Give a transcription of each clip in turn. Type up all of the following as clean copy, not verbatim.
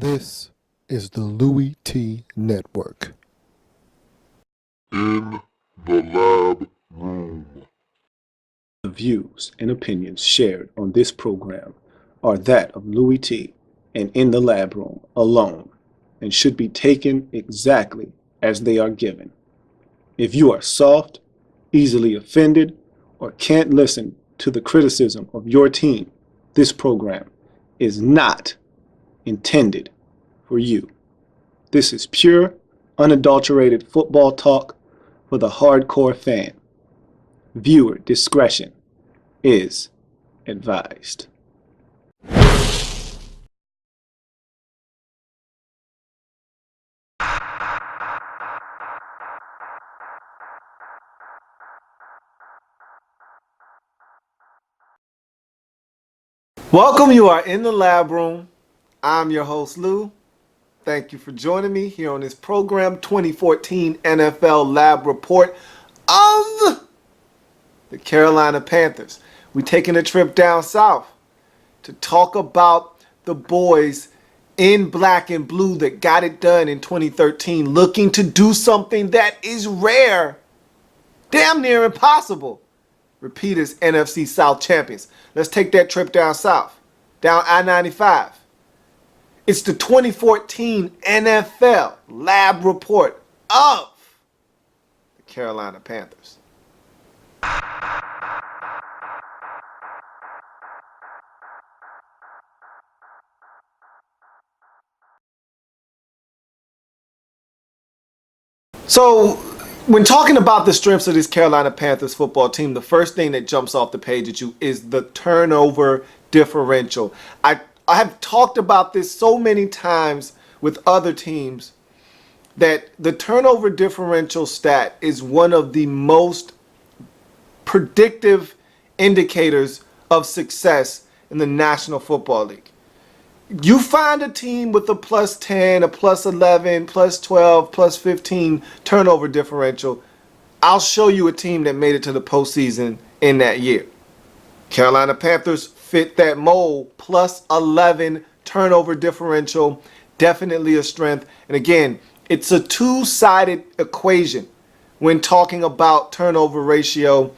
This is the Louie Tee Network. In the lab room. The views and opinions shared on this program are that of Louie Tee and In the Lab Room alone and should be taken exactly as they are given. If you are soft, easily offended, or can't listen to the criticism of your team, this program is not intended for you. This is pure, unadulterated football talk for the hardcore fan. Viewer discretion is advised. Welcome, you are in the lab room. I'm your host, Lou. Thank you for joining me here on this program, 2014 NFL Lab Report of the Carolina Panthers. We're taking a trip down south to talk about the boys in black and blue that got it done in 2013, looking to do something that is rare, damn near impossible. Repeat as NFC South champions. Let's take that trip down south, down I-95. It's the 2014 NFL Lab Report of the Carolina Panthers. So, when talking about the strengths of this Carolina Panthers football team, the first thing that jumps off the page at you is the turnover differential. I have talked about this so many times with other teams that the turnover differential stat is one of the most predictive indicators of success in the National Football League. You find a team with a plus 10, a plus 11, plus 12, plus 15 turnover differential, I'll show you a team that made it to the postseason in that year. Carolina Panthers fit that mold, plus 11 turnover differential, definitely a strength. And again, it's a two-sided equation when talking about turnover ratio.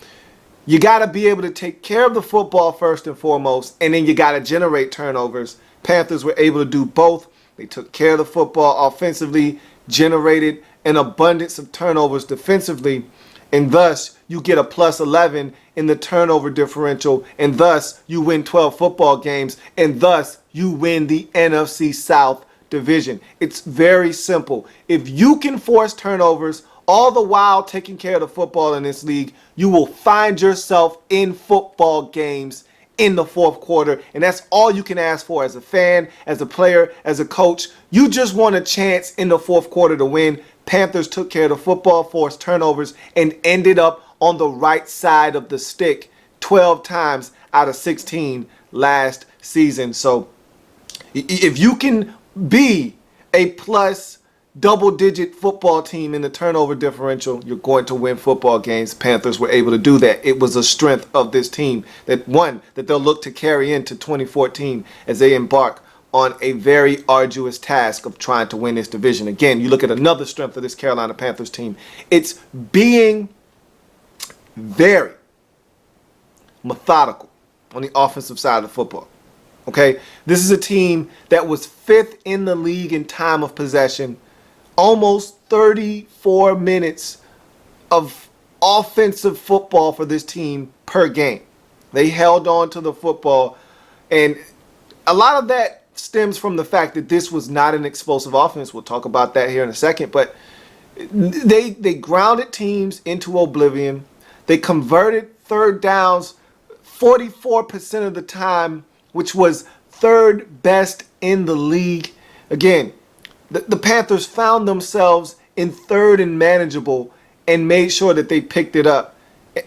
You got to be able to take care of the football first and foremost, and then you got to generate turnovers. Panthers were able to do both. They took care of the football offensively, generated an abundance of turnovers defensively, and thus you get a plus 11 in the turnover differential, and thus you win 12 football games, and thus you win the NFC South division. It's very simple. If you can force turnovers all the while taking care of the football in this league, you will find yourself in football games in the fourth quarter, and that's all you can ask for as a fan, as a player, as a coach. You just want a chance in the fourth quarter to win. Panthers took care of the football, forced turnovers, and ended up on the right side of the stick 12 times out of 16 last season. So if you can be a plus double-digit football team in the turnover differential, you're going to win football games. Panthers were able to do that. It was a strength of this team that they'll look to carry into 2014 as they embark on a very arduous task of trying to win this division. Again, you look at another strength of this Carolina Panthers team. It's being very methodical on the offensive side of the football. Okay, this is a team that was fifth in the league in time of possession. Almost 34 minutes of offensive football for this team per game. They held on to the football, and a lot of that stems from the fact that this was not an explosive offense. We'll talk about that here in a second, but they grounded teams into oblivion. They converted third downs 44% of the time, which was third best in the league. Again, the Panthers found themselves in third and manageable and made sure that they picked it up,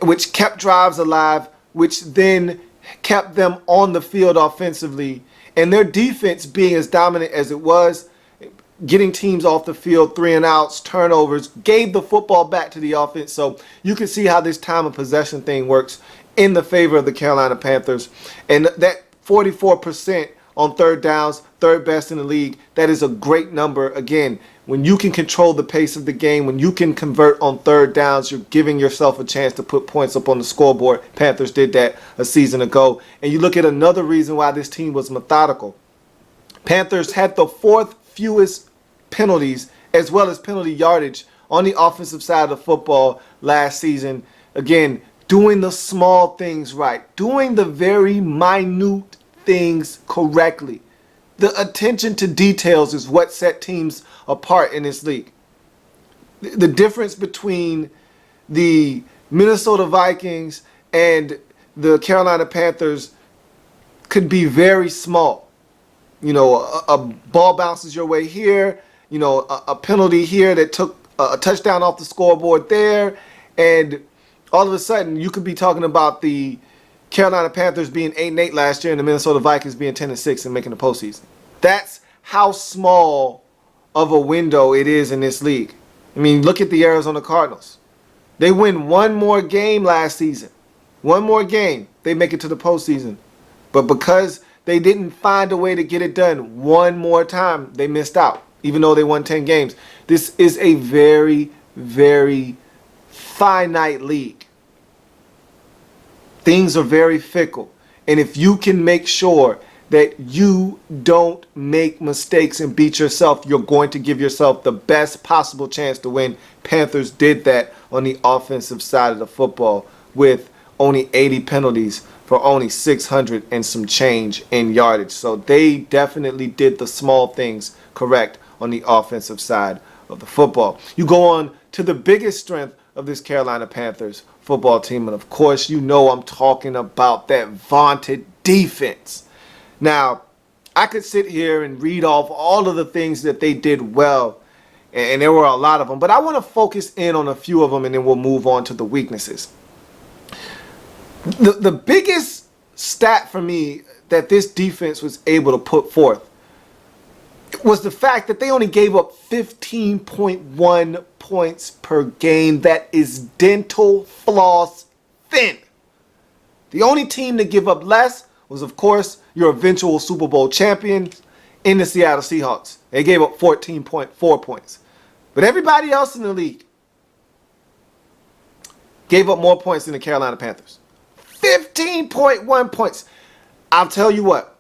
which kept drives alive, which then kept them on the field offensively. And their defense being as dominant as it was, getting teams off the field, 3 and outs, turnovers, gave the football back to the offense. So you can see how this time of possession thing works in the favor of the Carolina Panthers. And that 44% on third downs, third best in the league. That is a great number. Again, when you can control the pace of the game, when you can convert on third downs, you're giving yourself a chance to put points up on the scoreboard. Panthers did that a season ago. And you look at another reason why this team was methodical. Panthers had the fourth fewest penalties as well as penalty yardage on the offensive side of the football last season. Again, doing the small things right, doing the very minute things correctly. The attention to details is what set teams apart in this league. The difference between the Minnesota Vikings and the Carolina Panthers could be very small. You know, a ball bounces your way here, you know, a penalty here that took a touchdown off the scoreboard there, and all of a sudden you could be talking about the Carolina Panthers being 8-8 last year and the Minnesota Vikings being 10-6 and making the postseason. That's how small of a window it is in this league. I mean, look at the Arizona Cardinals. They win one more game last season. One more game, they make it to the postseason. But because they didn't find a way to get it done one more time, they missed out, even though they won 10 games. This is a very, very finite league. Things are very fickle. And if you can make sure that you don't make mistakes and beat yourself, you're going to give yourself the best possible chance to win. Panthers did that on the offensive side of the football with only 80 penalties for only 600 and some change in yardage. So they definitely did the small things correct on the offensive side of the football. You go on to the biggest strength of this Carolina Panthers football team, and of course you know I'm talking about that vaunted defense. Now, I could sit here and read off all of the things that they did well, and there were a lot of them, but I want to focus in on a few of them, and then we'll move on to the weaknesses. The biggest stat for me that this defense was able to put forth was the fact that they only gave up 15.1 points per game. That is dental floss thin. The only team to give up less was, of course, your eventual Super Bowl champions in the Seattle Seahawks. They gave up 14.4 points. But everybody else in the league gave up more points than the Carolina Panthers. 15.1 points. I'll tell you what,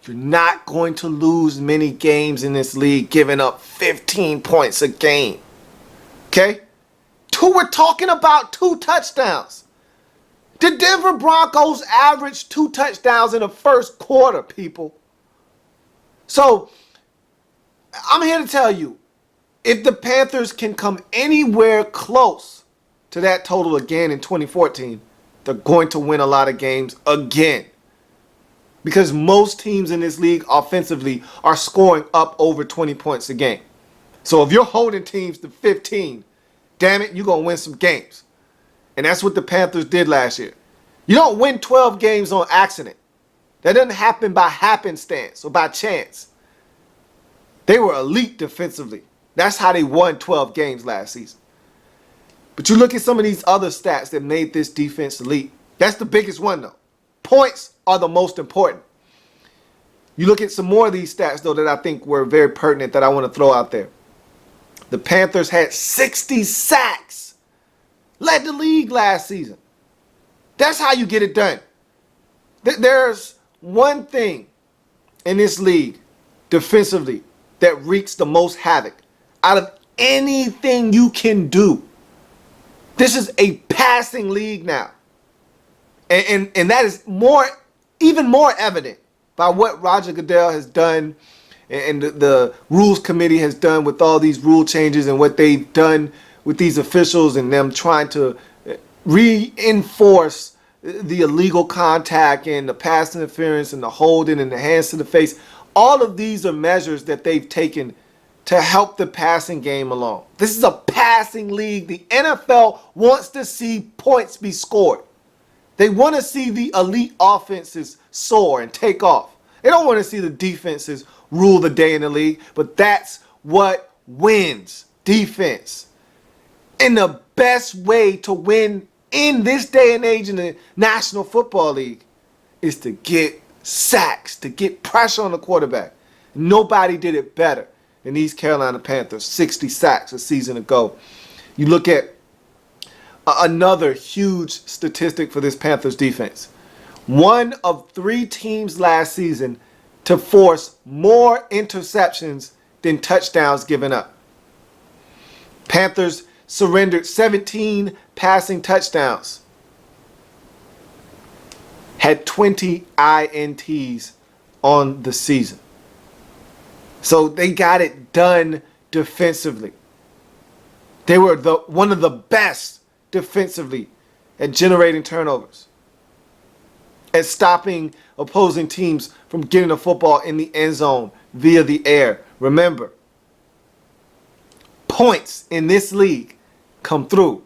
you're not going to lose many games in this league giving up 15 points a game. Okay? We're talking about 2 touchdowns. The Denver Broncos averaged 2 touchdowns in the first quarter, people. So, I'm here to tell you, if the Panthers can come anywhere close to that total again in 2014, they're going to win a lot of games again. Because most teams in this league offensively are scoring up over 20 points a game. So if you're holding teams to 15, damn it, you're going to win some games. And that's what the Panthers did last year. You don't win 12 games on accident. That doesn't happen by happenstance or by chance. They were elite defensively. That's how they won 12 games last season. But you look at some of these other stats that made this defense elite. That's the biggest one, though. Points are the most important. You look at some more of these stats, though, that I think were very pertinent that I want to throw out there. The Panthers had 60 sacks. Led the league last season. That's how you get it done. There's one thing in this league defensively that wreaks the most havoc out of anything you can do. This is a passing league now. And that is even more evident by what Roger Goodell has done and the rules committee has done with all these rule changes and what they've done with these officials and them trying to reinforce the illegal contact and the pass interference and the holding and the hands to the face. All of these are measures that they've taken to help the passing game along. This is a passing league. The NFL wants to see points be scored. They want to see the elite offenses soar and take off. They don't want to see the defenses rule the day in the league, but that's what wins. Defense. And the best way to win in this day and age in the National Football League is to get sacks, to get pressure on the quarterback. Nobody did it better than these Carolina Panthers. 60 sacks a season ago. You look at another huge statistic for this Panthers defense. One of 3 teams last season to force more interceptions than touchdowns given up. Panthers surrendered 17 passing touchdowns. Had 20 INTs on the season. So they got it done defensively. They were one of the best defensively at generating turnovers, at stopping opposing teams from getting the football in the end zone via the air. Remember, points in this league come through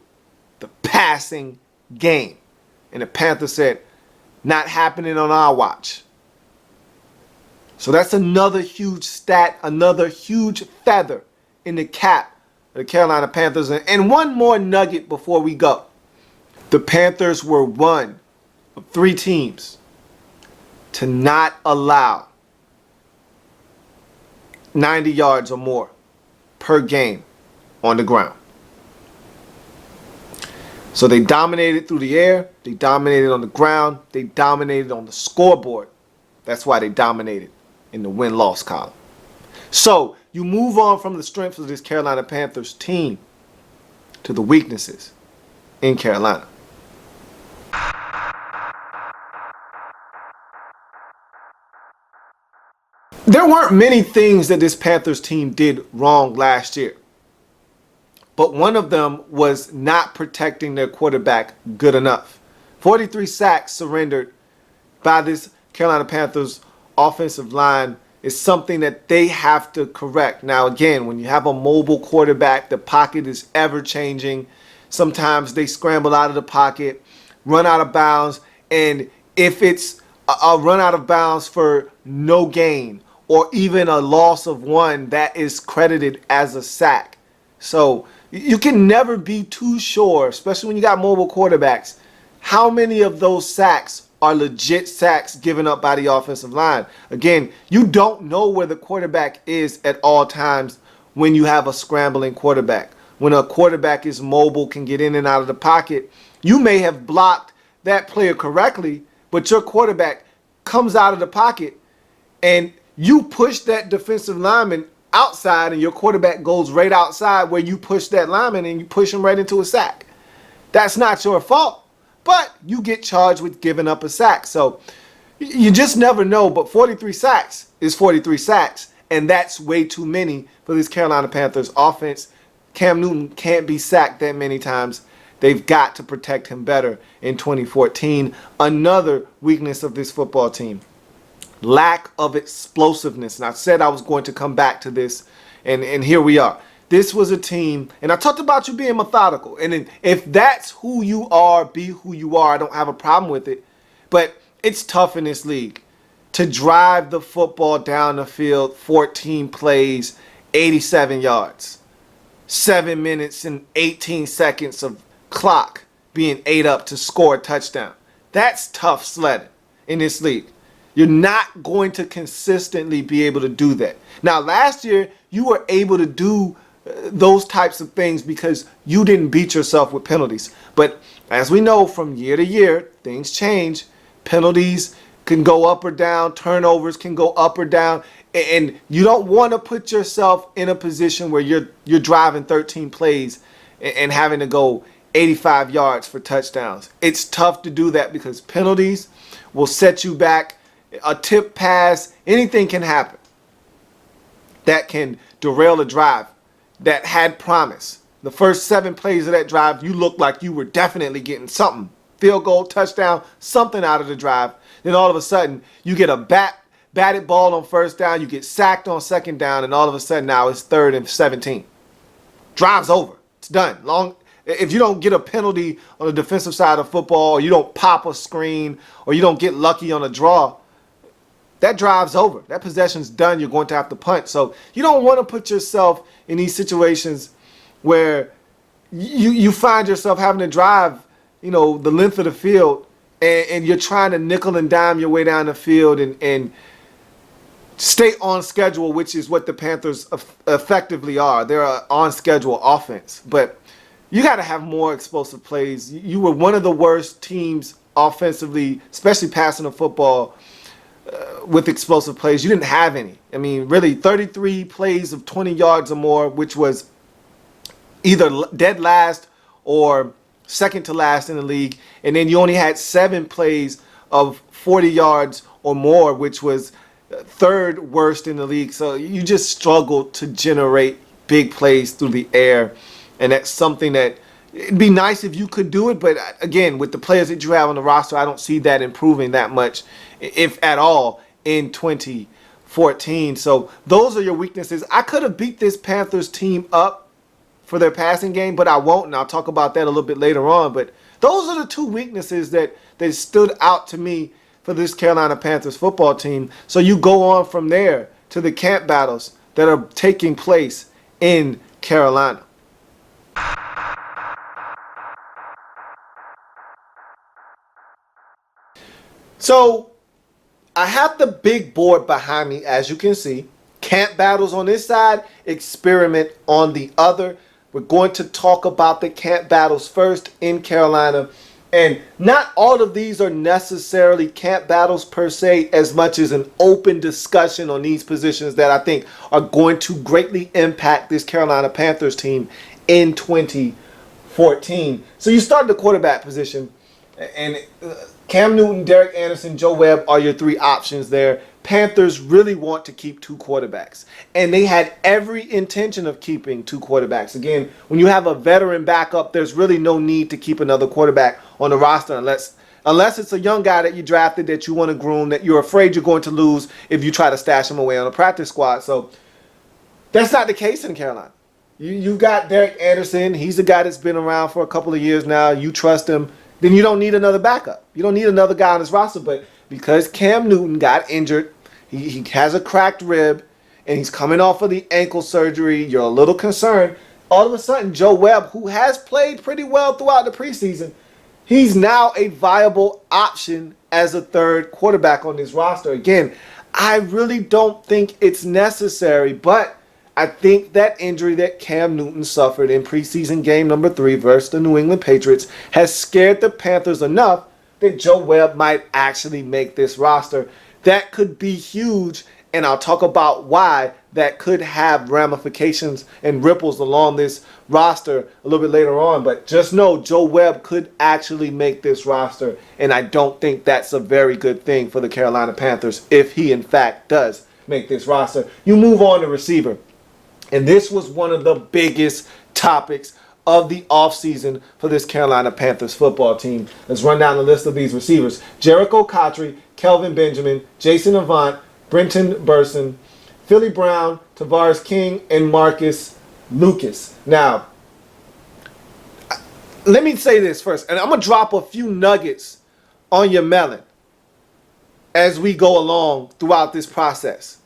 the passing game. And the Panthers said, not happening on our watch. So that's another huge stat, another huge feather in the cap of the Carolina Panthers. And one more nugget before we go. The Panthers were one of 3 teams to not allow 90 yards or more per game on the ground. So they dominated through the air, they dominated on the ground, they dominated on the scoreboard. That's why they dominated in the win-loss column. So you move on from the strengths of this Carolina Panthers team to the weaknesses in Carolina. There weren't many things that this Panthers team did wrong last year. But one of them was not protecting their quarterback good enough. 43 sacks surrendered by this Carolina Panthers offensive line is something that they have to correct. Now, again, when you have a mobile quarterback, the pocket is ever changing. Sometimes they scramble out of the pocket, run out of bounds, and if it's a run out of bounds for no gain or even a loss of 1, that is credited as a sack. So you can never be too sure, especially when you got mobile quarterbacks, how many of those sacks are legit sacks given up by the offensive line. Again, you don't know where the quarterback is at all times when you have a scrambling quarterback. When a quarterback is mobile, can get in and out of the pocket, you may have blocked that player correctly, but your quarterback comes out of the pocket and you push that defensive lineman outside and your quarterback goes right outside where you push that lineman and you push him right into a sack. That's not your fault, but you get charged with giving up a sack. So you just never know, but 43 sacks is 43 sacks, and that's way too many for this Carolina Panthers offense. Cam Newton can't be sacked that many times. They've got to protect him better in 2014. Another weakness of this football team, lack of explosiveness. And I said I was going to come back to this, and here we are. This was a team, and I talked about you being methodical. And if that's who you are, be who you are. I don't have a problem with it. But it's tough in this league to drive the football down the field, 14 plays, 87 yards, 7 minutes and 18 seconds of clock being ate up to score a touchdown. That's tough sledding in this league. You're not going to consistently be able to do that. Now, last year, you were able to do those types of things because you didn't beat yourself with penalties. But as we know, from year to year, things change. Penalties can go up or down. Turnovers can go up or down. And you don't want to put yourself in a position where you're driving 13 plays and having to go 85 yards for touchdowns. It's tough to do that because penalties will set you back. A tip pass, anything can happen that can derail a drive that had promise. The first 7 plays of that drive, you looked like you were definitely getting something. Field goal, touchdown, something out of the drive. Then all of a sudden, you get a batted ball on first down, you get sacked on second down, and all of a sudden now it's 3rd and 17. Drive's over. It's done. If you don't get a penalty on the defensive side of football, or you don't pop a screen, or you don't get lucky on a draw, that drive's over. That possession's done. You're going to have to punt. So you don't want to put yourself in these situations where you find yourself having to drive, the length of the field, and you're trying to nickel and dime your way down the field, and stay on schedule, which is what the Panthers effectively are. They're an on-schedule offense. But you got to have more explosive plays. You were one of the worst teams offensively, especially passing the football with explosive plays. You didn't have any. I mean, really, 33 plays of 20 yards or more, which was either dead last or second to last in the league. And then you only had 7 plays of 40 yards or more, which was third worst in the league. So you just struggled to generate big plays through the air. And that's something that it'd be nice if you could do it. But again, with the players that you have on the roster, I don't see that improving that much, if at all, in 2014. So those are your weaknesses. I could have beat this Panthers team up for their passing game, but I won't, and I'll talk about that a little bit later on. But those are the 2 weaknesses that stood out to me for this Carolina Panthers football team. So you go on from there to the camp battles that are taking place in Carolina. So I have the big board behind me, as you can see. Camp battles on this side, experiment on the other. We're going to talk about the camp battles first in Carolina. And not all of these are necessarily camp battles per se, as much as an open discussion on these positions that I think are going to greatly impact this Carolina Panthers team in 2014. So you start the quarterback position, and Cam Newton, Derek Anderson, Joe Webb are your 3 options there. Panthers really want to keep 2 quarterbacks, and they had every intention of keeping 2 quarterbacks. Again, when you have a veteran backup, there's really no need to keep another quarterback on the roster unless it's a young guy that you drafted that you want to groom, that you're afraid you're going to lose if you try to stash him away on a practice squad. So that's not the case in Carolina. You've got Derek Anderson. He's a guy that's been around for a couple of years now. You trust him. Then you don't need another backup. You don't need another guy on this roster. But because Cam Newton got injured, he has a cracked rib, and he's coming off of the ankle surgery, you're a little concerned. All of a sudden, Joe Webb, who has played pretty well throughout the preseason, he's now a viable option as a 3rd quarterback on this roster. Again, I really don't think it's necessary, but I think that injury that Cam Newton suffered in preseason game number 3 versus the New England Patriots has scared the Panthers enough that Joe Webb might actually make this roster. That could be huge, and I'll talk about why that could have ramifications and ripples along this roster a little bit later on. But just know Joe Webb could actually make this roster, and I don't think that's a very good thing for the Carolina Panthers if he, in fact, does make this roster. You move on to receiver, and this was one of the biggest topics of the offseason for this Carolina Panthers football team. Let's run down the list of these receivers. Jericho Cotchery, Kelvin Benjamin, Jason Avant, Brenton Burson, Philly Brown, Tavares King, and Marcus Lucas. Now, let me say this first, and I'm going to drop a few nuggets on your melon as we go along throughout this process.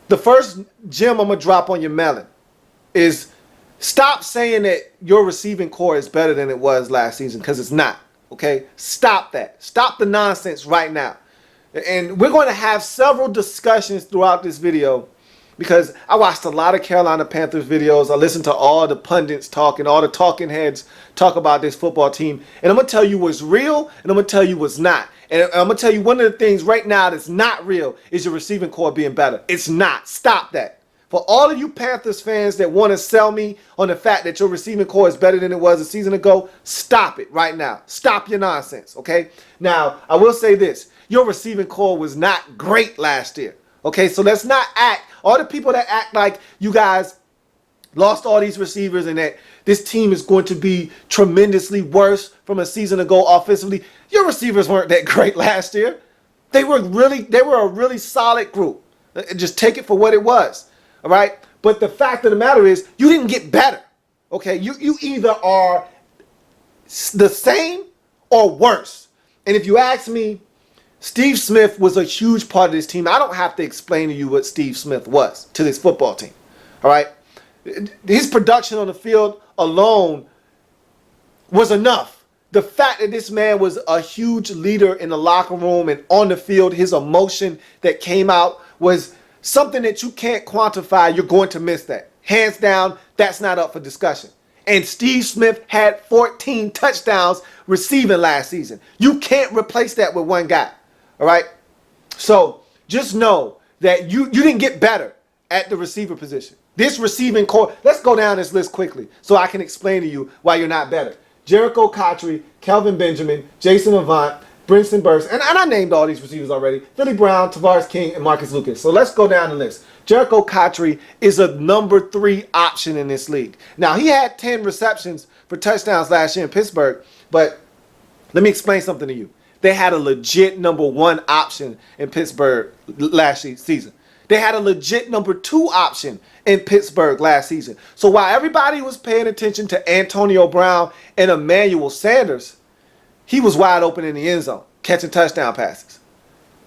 The first gem I'm going to drop on your melon is stop saying that your receiving core is better than it was last season, because it's not. Okay? Stop that. Stop the nonsense right now. And we're going to have several discussions throughout this video, because I watched a lot of Carolina Panthers videos. I listened to all the pundits talking, all the talking heads talk about this football team. And I'm going to tell you what's real, and I'm going to tell you what's not. And I'm going to tell you one of the things right now that's not real is your receiving core being better. It's not. Stop that. For all of you Panthers fans that want to sell me on the fact that your receiving core is better than it was a season ago, stop it right now. Stop your nonsense, okay? Now, I will say this. Your receiving core was not great last year, okay? So let's not act, all the people that act like you guys lost all these receivers and that this team is going to be tremendously worse from a season ago offensively. Your receivers weren't that great last year. They were a really solid group. Just take it for what it was. All right. But the fact of the matter is you didn't get better. OK, you either are the same or worse. And if you ask me, Steve Smith was a huge part of this team. I don't have to explain to you what Steve Smith was to this football team. All right. His production on the field alone was enough the fact that this man was a huge leader in the locker room and on the field, his emotion that came out was something that you can't quantify. You're going to miss that. Hands down, that's not up for discussion. And Steve Smith had 14 touchdowns receiving last season. You can't replace that with one guy. All right? So just know that you didn't get better at the receiver position. This receiving core, let's go down this list quickly so I can explain to you why you're not better. Jericho Cotchery, Kelvin Benjamin, Jason Avant, Brinson Burst, and I named all these receivers already. Philly Brown, Tavares King, and Marcus Lucas. So let's go down the list. Jericho Cotchery is a number 3 option in this league. Now, he had 10 receptions for touchdowns last year in Pittsburgh, but let me explain something to you. They had a legit number 1 option in Pittsburgh last season. They had a legit number 2 option in Pittsburgh last season. So while everybody was paying attention to Antonio Brown and Emmanuel Sanders, he was wide open in the end zone, catching touchdown passes.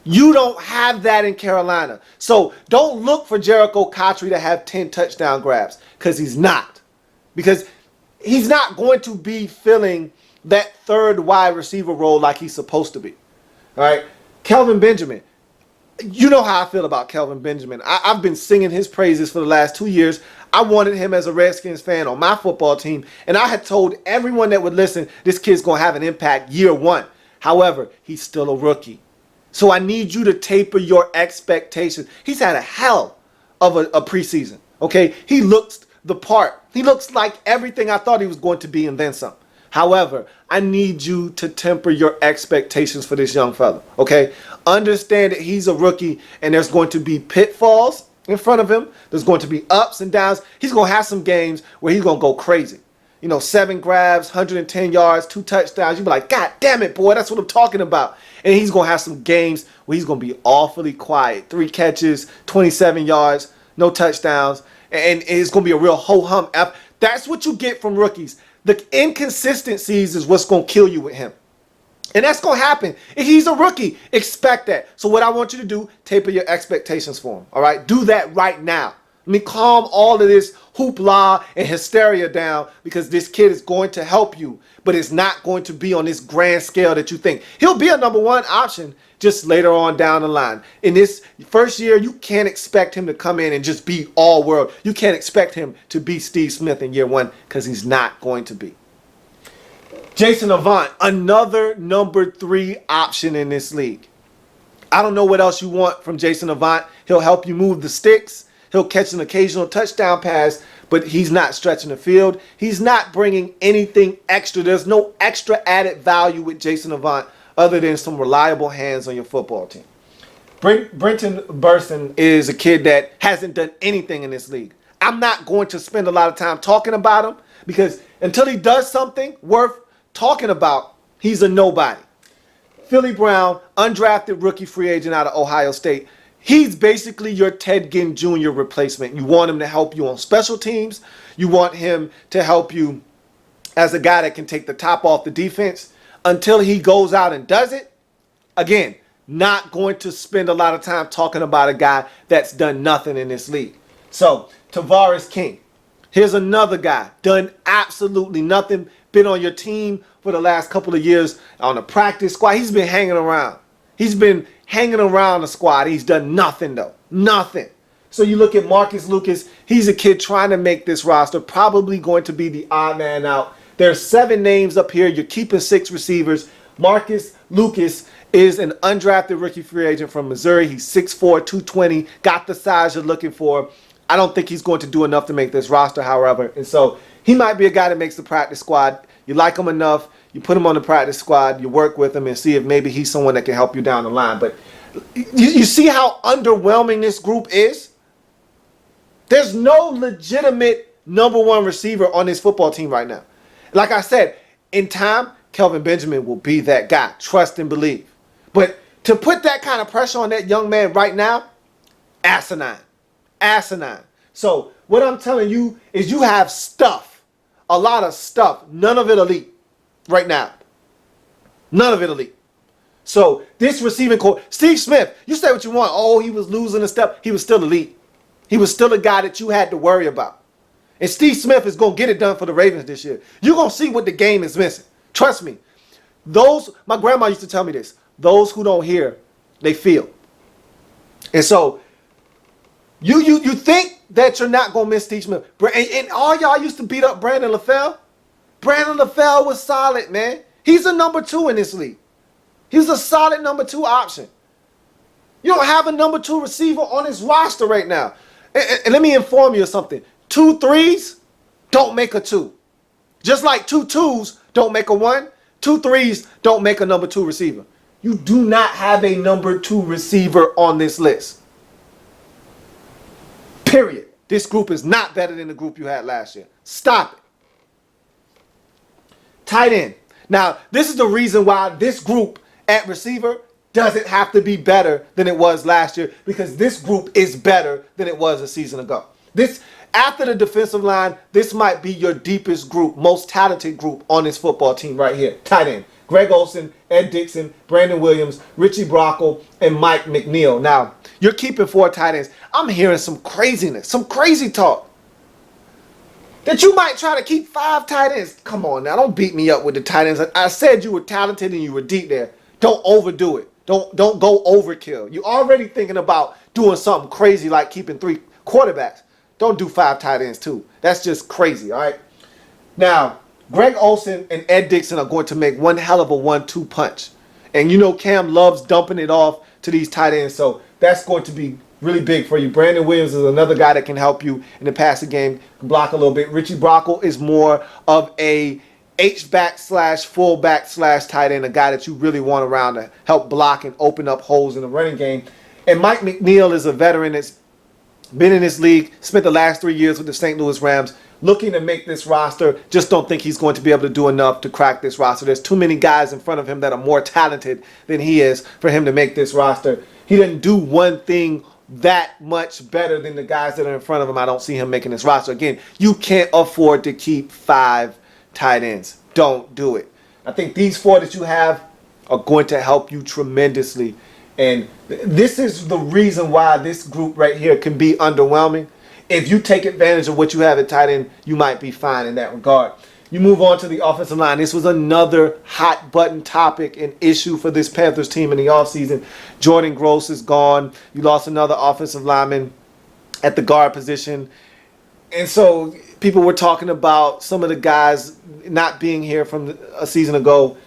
You don't have that in Carolina. So don't look for Jericho Cotchery to have 10 touchdown grabs, because he's not. Because he's not going to be filling that third wide receiver role like he's supposed to be. All right? Kelvin Benjamin. You know how I feel about Kelvin Benjamin. I've been singing his praises for the last 2 years. I wanted him as a Redskins fan on my football team, and I had told everyone that would listen, this kid's going to have an impact year 1. However, he's still a rookie. So I need you to taper your expectations. He's had a hell of a preseason, okay? He looks the part. He looks like everything I thought he was going to be and then some. However, I need you to temper your expectations for this young fella, okay? Understand that he's a rookie and there's going to be pitfalls in front of him. There's going to be ups and downs. He's going to have some games where he's going to go crazy. 7 grabs, 110 yards, 2 touchdowns. You'll be like, God damn it, boy, that's what I'm talking about. And he's going to have some games where he's going to be awfully quiet. 3 catches, 27 yards, no touchdowns. And it's going to be a real ho-hum. That's what you get from rookies. The inconsistencies is what's going to kill you with him. And that's going to happen. If he's a rookie, expect that. So what I want you to do, taper your expectations for him. All right? Do that right now. Let me calm all of this hoopla and hysteria down, because this kid is going to help you, but it's not going to be on this grand scale that you think. He'll be a number 1 option just later on down the line. In this first year, you can't expect him to come in and just be all world. You can't expect him to be Steve Smith in year 1, because he's not going to be. Jason Avant, another number 3 option in this league. I don't know what else you want from Jason Avant. He'll help you move the sticks. He'll catch an occasional touchdown pass, but he's not stretching the field. He's not bringing anything extra. There's no extra added value with Jason Avant other than some reliable hands on your football team. Brenton Burson is a kid that hasn't done anything in this league. I'm not going to spend a lot of time talking about him, because until he does something worth talking about, he's a nobody. Philly Brown, undrafted rookie free agent out of Ohio State. He's basically your Ted Ginn Jr. replacement. You want him to help you on special teams. You want him to help you as a guy that can take the top off the defense. Until he goes out and does it, again, not going to spend a lot of time talking about a guy that's done nothing in this league. So, Tavares King. Here's another guy, done absolutely nothing, been on your team for the last couple of years on the practice squad. He's been hanging around. He's been hanging around the squad. He's done nothing, though. Nothing. So you look at Marcus Lucas. He's a kid trying to make this roster, probably going to be the odd man out. There's 7 names up here. You're keeping 6 receivers. Marcus Lucas is an undrafted rookie free agent from Missouri. He's 6'4", 220, got the size you're looking for. I don't think he's going to do enough to make this roster, however. And so he might be a guy that makes the practice squad. You like him enough, you put him on the practice squad, you work with him and see if maybe he's someone that can help you down the line. But you see how underwhelming this group is? There's no legitimate number 1 receiver on this football team right now. Like I said, in time, Kelvin Benjamin will be that guy. Trust and believe. But to put that kind of pressure on that young man right now, asinine. Asinine. So what I'm telling you is you have stuff. A lot of stuff. None of it elite right now. None of it elite. So this receiving core, Steve Smith, you say what you want. Oh, he was losing a step. He was still elite. He was still a guy that you had to worry about. And Steve Smith is going to get it done for the Ravens this year. You're going to see what the game is missing. Trust me. My grandma used to tell me this. Those who don't hear, they feel. And so you think that you're not gonna miss Steve Smith, and all y'all used to beat up Brandon LaFell. Brandon LaFell was solid, man. He's a number 2 in this league. He's a solid number 2 option. You don't have a number 2 receiver on his roster right now. And let me inform you of something. 2 threes don't make a 2. Just like 2 twos don't make a 1, 2 threes don't make a number 2 receiver. You do not have a number 2 receiver on this list. Period. This group is not better than the group you had last year. Stop it. Tight end. Now, this is the reason why this group at receiver doesn't have to be better than it was last year, because this group is better than it was a season ago. After the defensive line, this might be your deepest group, most talented group on this football team right here. Tight end. Greg Olsen, Ed Dickson, Brandon Williams, Richie Brockle, and Mike McNeil. Now, you're keeping 4 tight ends. I'm hearing some craziness, some crazy talk that you might try to keep 5 tight ends. Come on now, don't beat me up with the tight ends. I said you were talented and you were deep there. Don't overdo it. Don't go overkill. You're already thinking about doing something crazy like keeping 3 quarterbacks. Don't do 5 tight ends too. That's just crazy, all right? Now, Greg Olsen and Ed Dickson are going to make one hell of a 1-2 punch. And you know Cam loves dumping it off to these tight ends, so that's going to be really big for you. Brandon Williams is another guy that can help you in the passing game, can block a little bit. Richie Brockle is more of a H-back / fullback / tight end, a guy that you really want around to help block and open up holes in the running game. And Mike McNeil is a veteran that's been in this league, spent the last 3 years with the St. Louis Rams, looking to make this roster. Just don't think he's going to be able to do enough to crack this roster. There's too many guys in front of him that are more talented than he is for him to make this roster. He didn't do one thing that much better than the guys that are in front of him. I don't see him making this roster. Again, you can't afford to keep 5 tight ends. Don't do it. I think these 4 that you have are going to help you tremendously. And this is the reason why this group right here can be underwhelming. If you take advantage of what you have at tight end, you might be fine in that regard. You move on to the offensive line. This was another hot button topic and issue for this Panthers team in the offseason. Jordan Gross is gone. You lost another offensive lineman at the guard position. And so people were talking about some of the guys not being here from a season ago.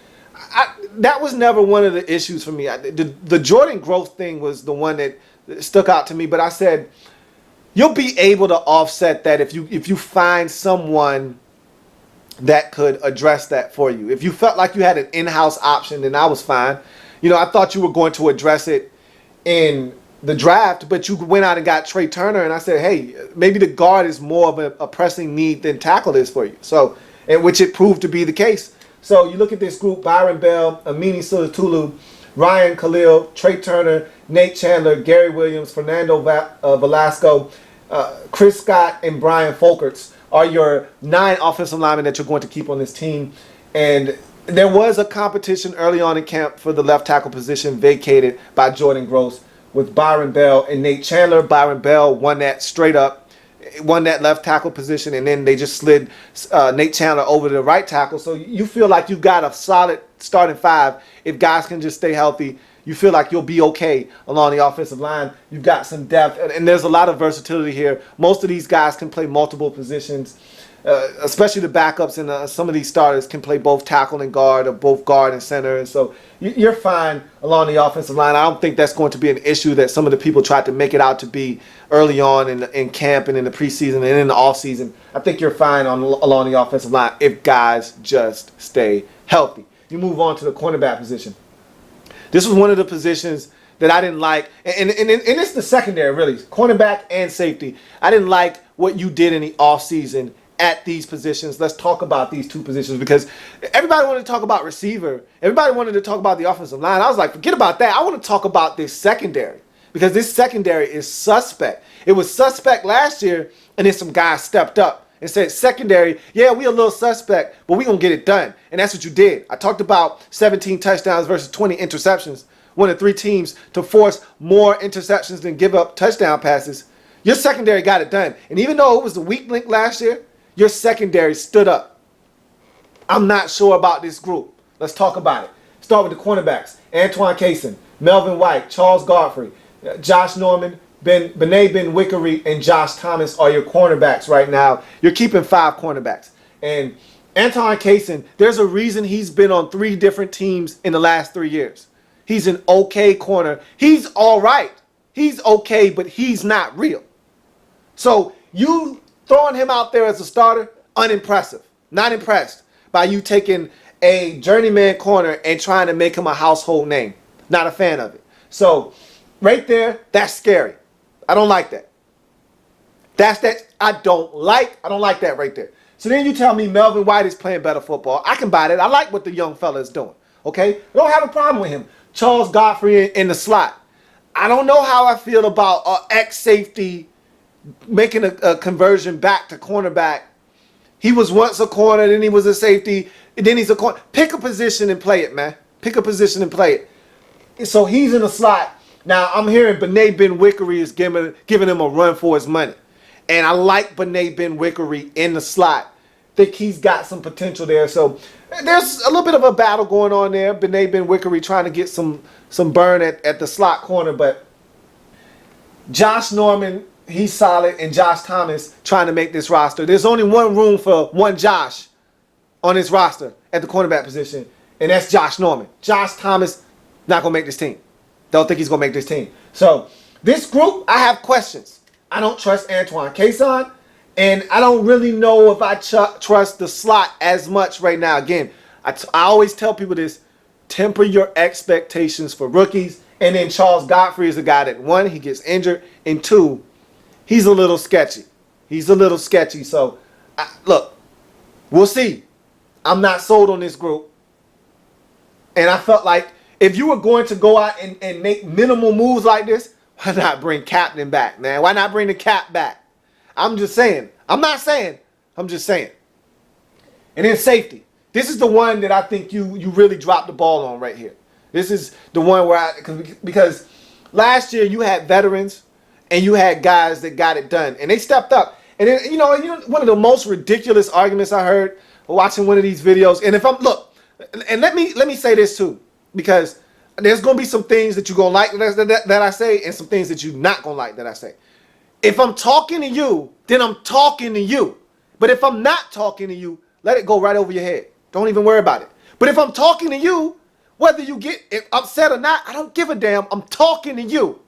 That was never one of the issues for me. The Jordan Gross thing was the one that stuck out to me. But I said, you'll be able to offset that if you find someone that could address that for you. If you felt like you had an in-house option, then I was fine. You know, I thought you were going to address it in the draft, but you went out and got Trey Turner, and I said, hey, maybe the guard is more of a pressing need than tackle is for you. So, and which it proved to be the case. So you look at this group: Byron Bell, Amini Sulatulu, Ryan Khalil, Trey Turner, Nate Chandler, Gary Williams, Fernando Velasco, Chris Scott, and Brian Folkerts are your 9 offensive linemen that you're going to keep on this team. And there was a competition early on in camp for the left tackle position vacated by Jordan Gross with Byron Bell and Nate Chandler. Byron Bell won that straight up, won that left tackle position, and then they just slid Nate Chandler over to the right tackle. So you feel like you've got a solid starting 5. If guys can just stay healthy, you feel like you'll be okay along the offensive line. You've got some depth, and there's a lot of versatility here. Most of these guys can play multiple positions, especially the backups, and some of these starters can play both tackle and guard, or both guard and center. And so you're fine along the offensive line. I don't think that's going to be an issue that some of the people tried to make it out to be early on in camp and in the preseason and in the offseason. I think you're fine along the offensive line if guys just stay healthy. You move on to the cornerback position. This was one of the positions that I didn't like, and it's the secondary, really, cornerback and safety. I didn't like what you did in the offseason at these positions. Let's talk about these 2 positions, because everybody wanted to talk about receiver. Everybody wanted to talk about the offensive line. I was like, forget about that. I want to talk about this secondary, because this secondary is suspect. It was suspect last year, and then some guys stepped up and said, secondary, yeah, we a little suspect, but we going to get it done. And that's what you did. I talked about 17 touchdowns versus 20 interceptions. One of 3 teams to force more interceptions than give up touchdown passes. Your secondary got it done. And even though it was the weak link last year, your secondary stood up. I'm not sure about this group. Let's talk about it. Start with the cornerbacks. Antoine Cason, Melvin White, Charles Godfrey, Josh Norman, Bené Ben Wickery, and Josh Thomas are your cornerbacks right now. You're keeping 5 cornerbacks. And Antoine Cason, there's a reason he's been on 3 different teams in the last 3 years. He's an okay corner. He's all right. He's okay, but he's not real. So you throwing him out there as a starter, unimpressive. Not impressed by you taking a journeyman corner and trying to make him a household name. Not a fan of it. So right there, that's scary. I don't like that. I don't like that right there. So then you tell me Melvin White is playing better football. I can buy that. I like what the young fella is doing. Okay? I don't have a problem with him. Charles Godfrey in the slot. I don't know how I feel about ex-safety making a conversion back to cornerback. He was once a corner, then he was a safety, and then he's a corner. Pick a position and play it, man. Pick a position and play it. So he's in the slot. Now, I'm hearing Bené Ben Wickery is giving him a run for his money. And I like Bené Ben Wickery in the slot. Think he's got some potential there. So there's a little bit of a battle going on there. Bené Ben Wickery trying to get some burn at the slot corner. But Josh Norman, he's solid. And Josh Thomas trying to make this roster. There's only one room for one Josh on this roster at the cornerback position. And that's Josh Norman. Josh Thomas not going to make this team. Don't think he's going to make this team. So this group, I have questions. I don't trust Antoine Cason. And I don't really know if I trust the slot as much right now. Again, I always tell people this. Temper your expectations for rookies. And then Charles Godfrey is a guy that, 1, he gets injured. And 2, he's a little sketchy. So, look, we'll see. I'm not sold on this group. And I felt like if you were going to go out and make minimal moves like this, why not bring Captain back, man? Why not bring the Cap back? I'm just saying. I'm not saying. I'm just saying. And then safety. This is the one that I think you really dropped the ball on right here. This is the one where because last year you had veterans and you had guys that got it done. And they stepped up. And then, one of the most ridiculous arguments I heard watching one of these videos. And and let me say this too. Because there's going to be some things that you're going to like that I say and some things that you're not going to like that I say. If I'm talking to you, then I'm talking to you. But if I'm not talking to you, let it go right over your head. Don't even worry about it. But if I'm talking to you, whether you get upset or not, I don't give a damn. I'm talking to you.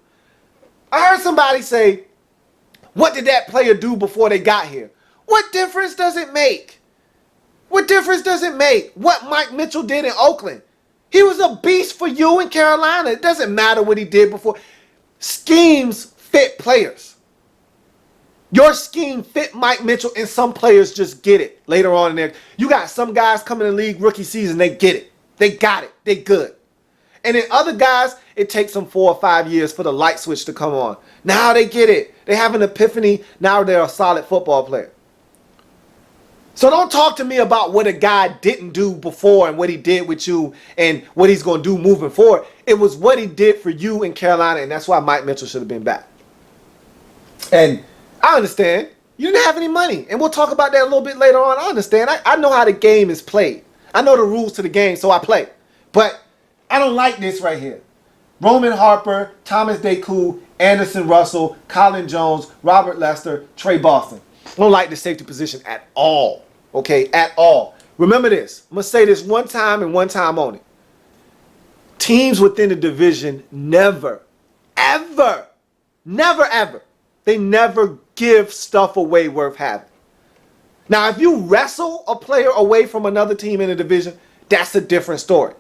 I heard somebody say, what did that player do before they got here? What difference does it make? What difference does it make what Mike Mitchell did in Oakland? He was a beast for you in Carolina. It doesn't matter what he did before. Schemes fit players. Your scheme fit Mike Mitchell, and some players just get it later on in there. You got some guys coming in the league rookie season, they get it. They got it. They good. And then other guys, it takes them 4 or 5 years for the light switch to come on. Now they get it. They have an epiphany. Now they're a solid football player. So don't talk to me about what a guy didn't do before and what he did with you and what he's going to do moving forward. It was what he did for you in Carolina, and that's why Mike Mitchell should have been back. And I understand. You didn't have any money, and we'll talk about that a little bit later on. I understand. I know how the game is played. I know the rules to the game, so I play. But I don't like this right here. Roman Harper, Thomas Deku, Anderson Russell, Colin Jones, Robert Lester, Trey Boston. I don't like the safety position at all. Okay, at all. Remember this. I'm going to say this one time and one time only. Teams within the division never, ever, they never give stuff away worth having. Now, if you wrestle a player away from another team in the division, that's a different story.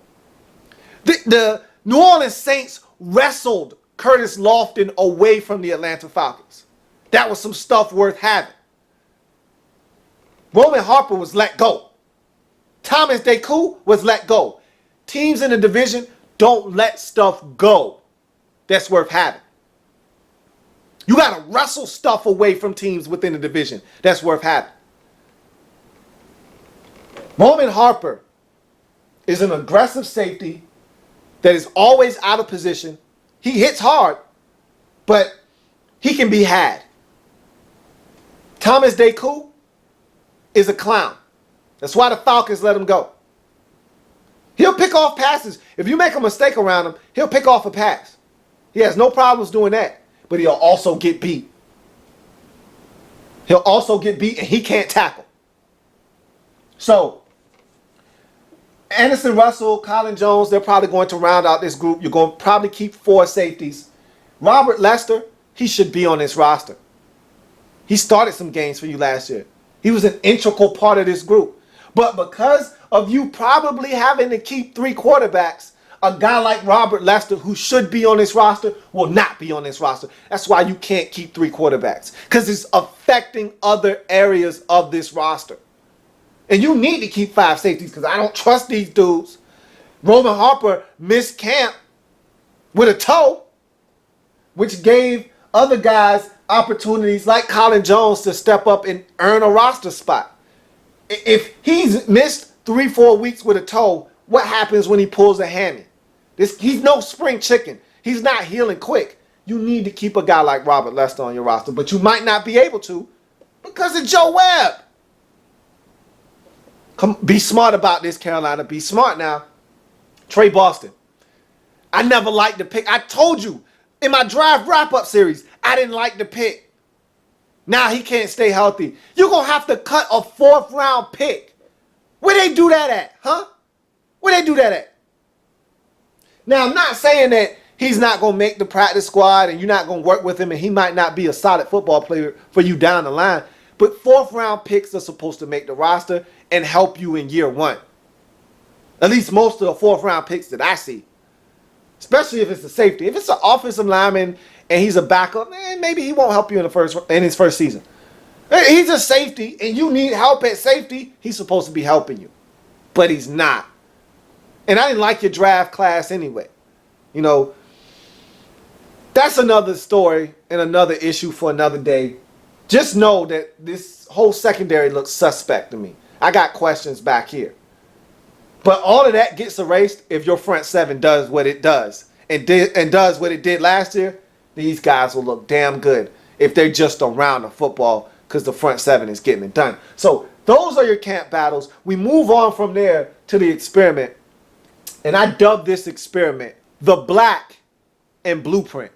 The New Orleans Saints wrestled Curtis Lofton away from the Atlanta Falcons. That was some stuff worth having. Roman Harper was let go. Thomas Deku was let go. Teams in the division don't let stuff go that's worth having. You got to wrestle stuff away from teams within the division that's worth having. Roman Harper is an aggressive safety that is always out of position. He hits hard, but he can be had. Thomas Deku is a clown. That's why the Falcons let him go. He'll pick off passes. If you make a mistake around him, he'll pick off a pass. He has no problems doing that. But he'll also get beat. He'll also get beat and he can't tackle. So, Anderson Russell, Colin Jones, they're probably going to round out this group. You're going to probably keep 4 safeties. Robert Lester, he should be on this roster. He started some games for you last year. He was an integral part of this group. But because of you probably having to keep 3 quarterbacks, a guy like Robert Lester, who should be on this roster, will not be on this roster. That's why you can't keep 3 quarterbacks, because it's affecting other areas of this roster. And you need to keep 5 safeties, because I don't trust these dudes. Roman Harper missed camp with a toe, which gave other guys opportunities like Colin Jones to step up and earn a roster spot. If he's missed 3-4 weeks with a toe, what happens when he pulls a hammy? He's no spring chicken. He's not healing quick. You need to keep a guy like Robert Lester on your roster, but you might not be able to because of Joe Webb. Come, be smart about this, Carolina. Be smart now. Trey Boston. I never liked the pick. I told you in my draft wrap-up series, I didn't like the pick. Now he can't stay healthy. You're going to have to cut a 4th-round pick. Where they do that at, huh? Where they do that at? Now, I'm not saying that he's not going to make the practice squad and you're not going to work with him and he might not be a solid football player for you down the line. But 4th-round picks are supposed to make the roster and help you in year 1. At least most of the 4th-round picks that I see. Especially if it's a safety. If it's an offensive lineman and he's a backup, maybe he won't help you in his first season. He's a safety and you need help at safety, he's supposed to be helping you. But he's not. And I didn't like your draft class anyway. You know, that's another story and another issue for another day. Just know that this whole secondary looks suspect to me. I got questions back here. But all of that gets erased if your front 7 does what it does and does what it did last year. These guys will look damn good if they're just around the football because the front 7 is getting it done. So those are your camp battles. We move on from there to the experiment. And I dubbed this experiment the Black and Blueprint.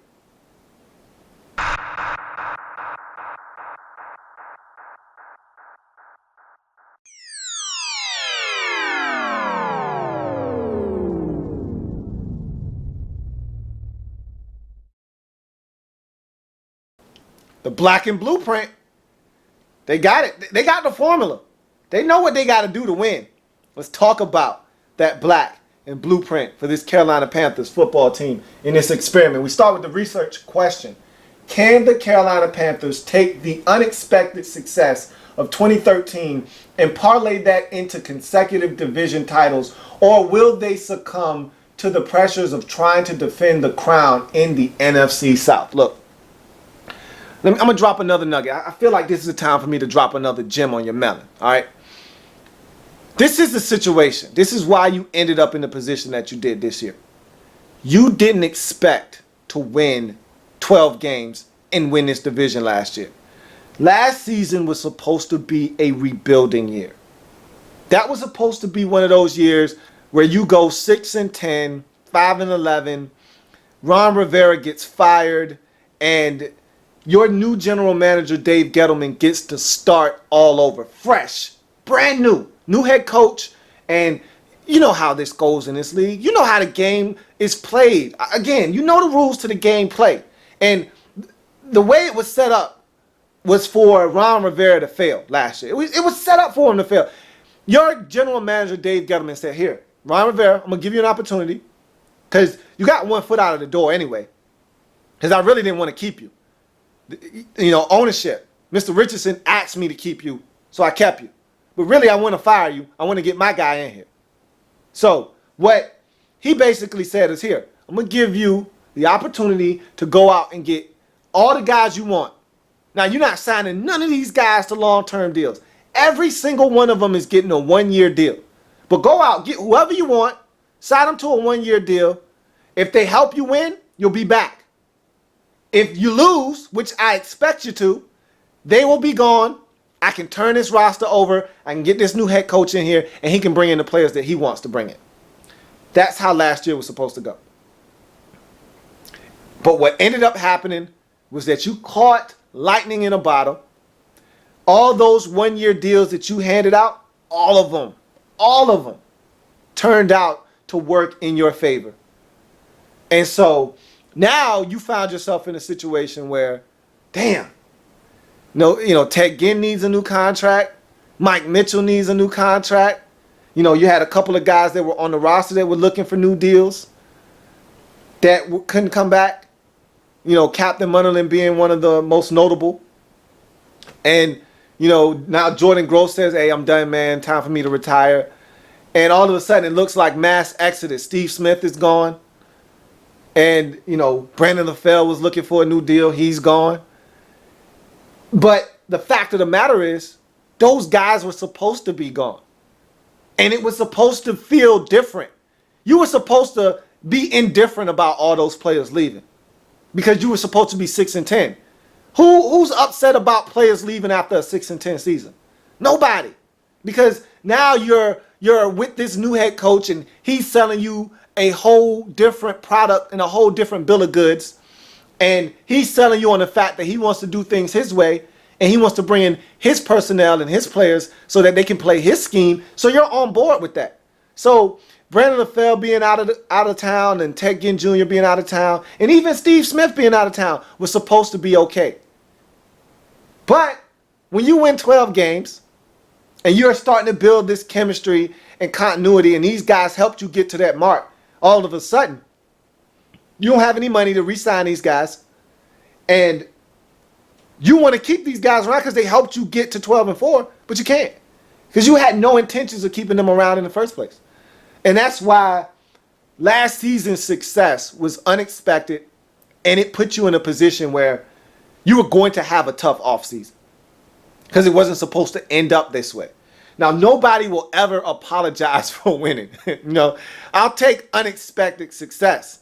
The Black and Blueprint. They got it. They got the formula. They know what they got to do to win. Let's talk about that Black and Blueprint for this Carolina Panthers football team in this experiment. We start with the research question. Can the Carolina Panthers take the unexpected success of 2013 and parlay that into consecutive division titles, or will they succumb to the pressures of trying to defend the crown in the NFC South? Look, I'm going to drop another nugget. I feel like this is a time for me to drop another gem on your melon, all right? This is the situation. This is why you ended up in the position that you did this year. You didn't expect to win 12 games and win this division last year. Last season was supposed to be a rebuilding year. That was supposed to be one of those years where you go 6-10, 5-11, Ron Rivera gets fired, and your new general manager, Dave Gettleman, gets to start all over. Fresh, brand new. New head coach, and you know how this goes in this league. You know how the game is played. Again, you know the rules to the game play. And the way it was set up was for Ron Rivera to fail last year. It was set up for him to fail. Your general manager, Dave Gettleman, said, here, Ron Rivera, I'm going to give you an opportunity because you got 1 foot out of the door anyway, because I really didn't want to keep you. You know, ownership. Mr. Richardson asked me to keep you, so I kept you. But really, I want to fire you. I want to get my guy in here. So what he basically said is, here, I'm going to give you the opportunity to go out and get all the guys you want. Now, you're not signing none of these guys to long-term deals. Every single one of them is getting a 1-year deal. But go out, get whoever you want, sign them to a 1-year deal. If they help you win, you'll be back. If you lose, which I expect you to, they will be gone. I can turn this roster over. I can get this new head coach in here, and he can bring in the players that he wants to bring in. That's how last year was supposed to go. But what ended up happening was that you caught lightning in a bottle. All those one-year deals that you handed out, all of them turned out to work in your favor. And so now you found yourself in a situation where, damn, Ted Ginn needs a new contract. Mike Mitchell needs a new contract. You had a couple of guys that were on the roster that were looking for new deals that couldn't come back. Captain Munnerlyn being one of the most notable. And, now Jordan Gross says, hey, I'm done, man. Time for me to retire. And all of a sudden, it looks like mass exodus. Steve Smith is gone. And, Brandon LaFell was looking for a new deal. He's gone. But the fact of the matter is, those guys were supposed to be gone. And it was supposed to feel different. You were supposed to be indifferent about all those players leaving because you were supposed to be 6-10. Who's upset about players leaving after a 6-10 season? Nobody. Because now you're with this new head coach and he's selling you a whole different product and a whole different bill of goods. And he's selling you on the fact that he wants to do things his way. And he wants to bring in his personnel and his players so that they can play his scheme. So you're on board with that. So Brandon LaFell being out of town and Ted Ginn Jr. being out of town and even Steve Smith being out of town was supposed to be okay. But when you win 12 games and you're starting to build this chemistry and continuity and these guys helped you get to that mark, all of a sudden you don't have any money to re-sign these guys. And you want to keep these guys around because they helped you get to 12-4, but you can't because you had no intentions of keeping them around in the first place. And that's why last season's success was unexpected, and it put you in a position where you were going to have a tough offseason because it wasn't supposed to end up this way. Now, nobody will ever apologize for winning. I'll take unexpected success.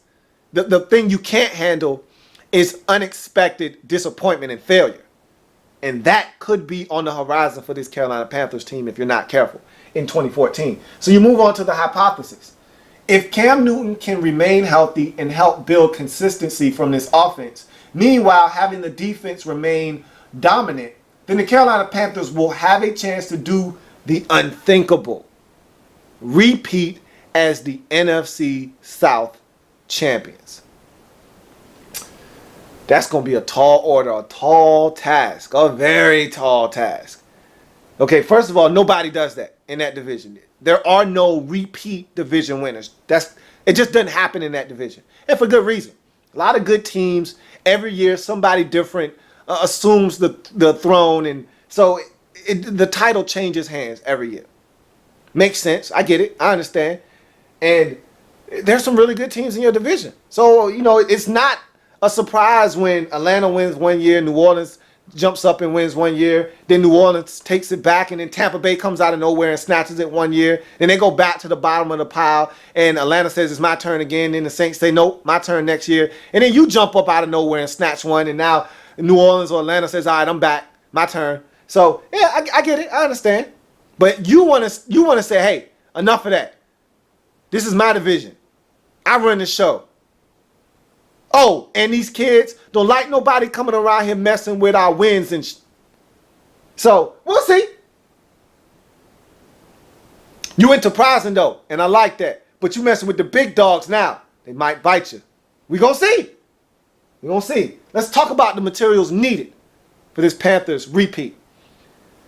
The thing you can't handle is unexpected disappointment and failure. And that could be on the horizon for this Carolina Panthers team if you're not careful in 2014. So you move on to the hypothesis. If Cam Newton can remain healthy and help build consistency from this offense, meanwhile having the defense remain dominant, then the Carolina Panthers will have a chance to do the unthinkable. Repeat as the NFC South champions. That's going to be a tall order, a tall task, a very tall task. Okay, first of all, nobody does that in that division. There are no repeat division winners. It just doesn't happen in that division. And for good reason. A lot of good teams, every year somebody different assumes the throne. And so the title changes hands every year. Makes sense. I get it. I understand. And there's some really good teams in your division. So, it's not a surprise when Atlanta wins one year, New Orleans jumps up and wins one year, then New Orleans takes it back, and then Tampa Bay comes out of nowhere and snatches it one year. Then they go back to the bottom of the pile, and Atlanta says it's my turn again. Then the Saints say, nope, my turn next year. And then you jump up out of nowhere and snatch one, and now New Orleans or Atlanta says, all right, I'm back, my turn. So, yeah, I get it. I understand. But you want to say, hey, enough of that. This is my division. I run the show. Oh, and these kids don't like nobody coming around here messing with our wins and So, we'll see. You enterprising though, and I like that. But you messing with the big dogs now. They might bite you. We gonna see. We gonna see. Let's talk about the materials needed for this Panthers repeat.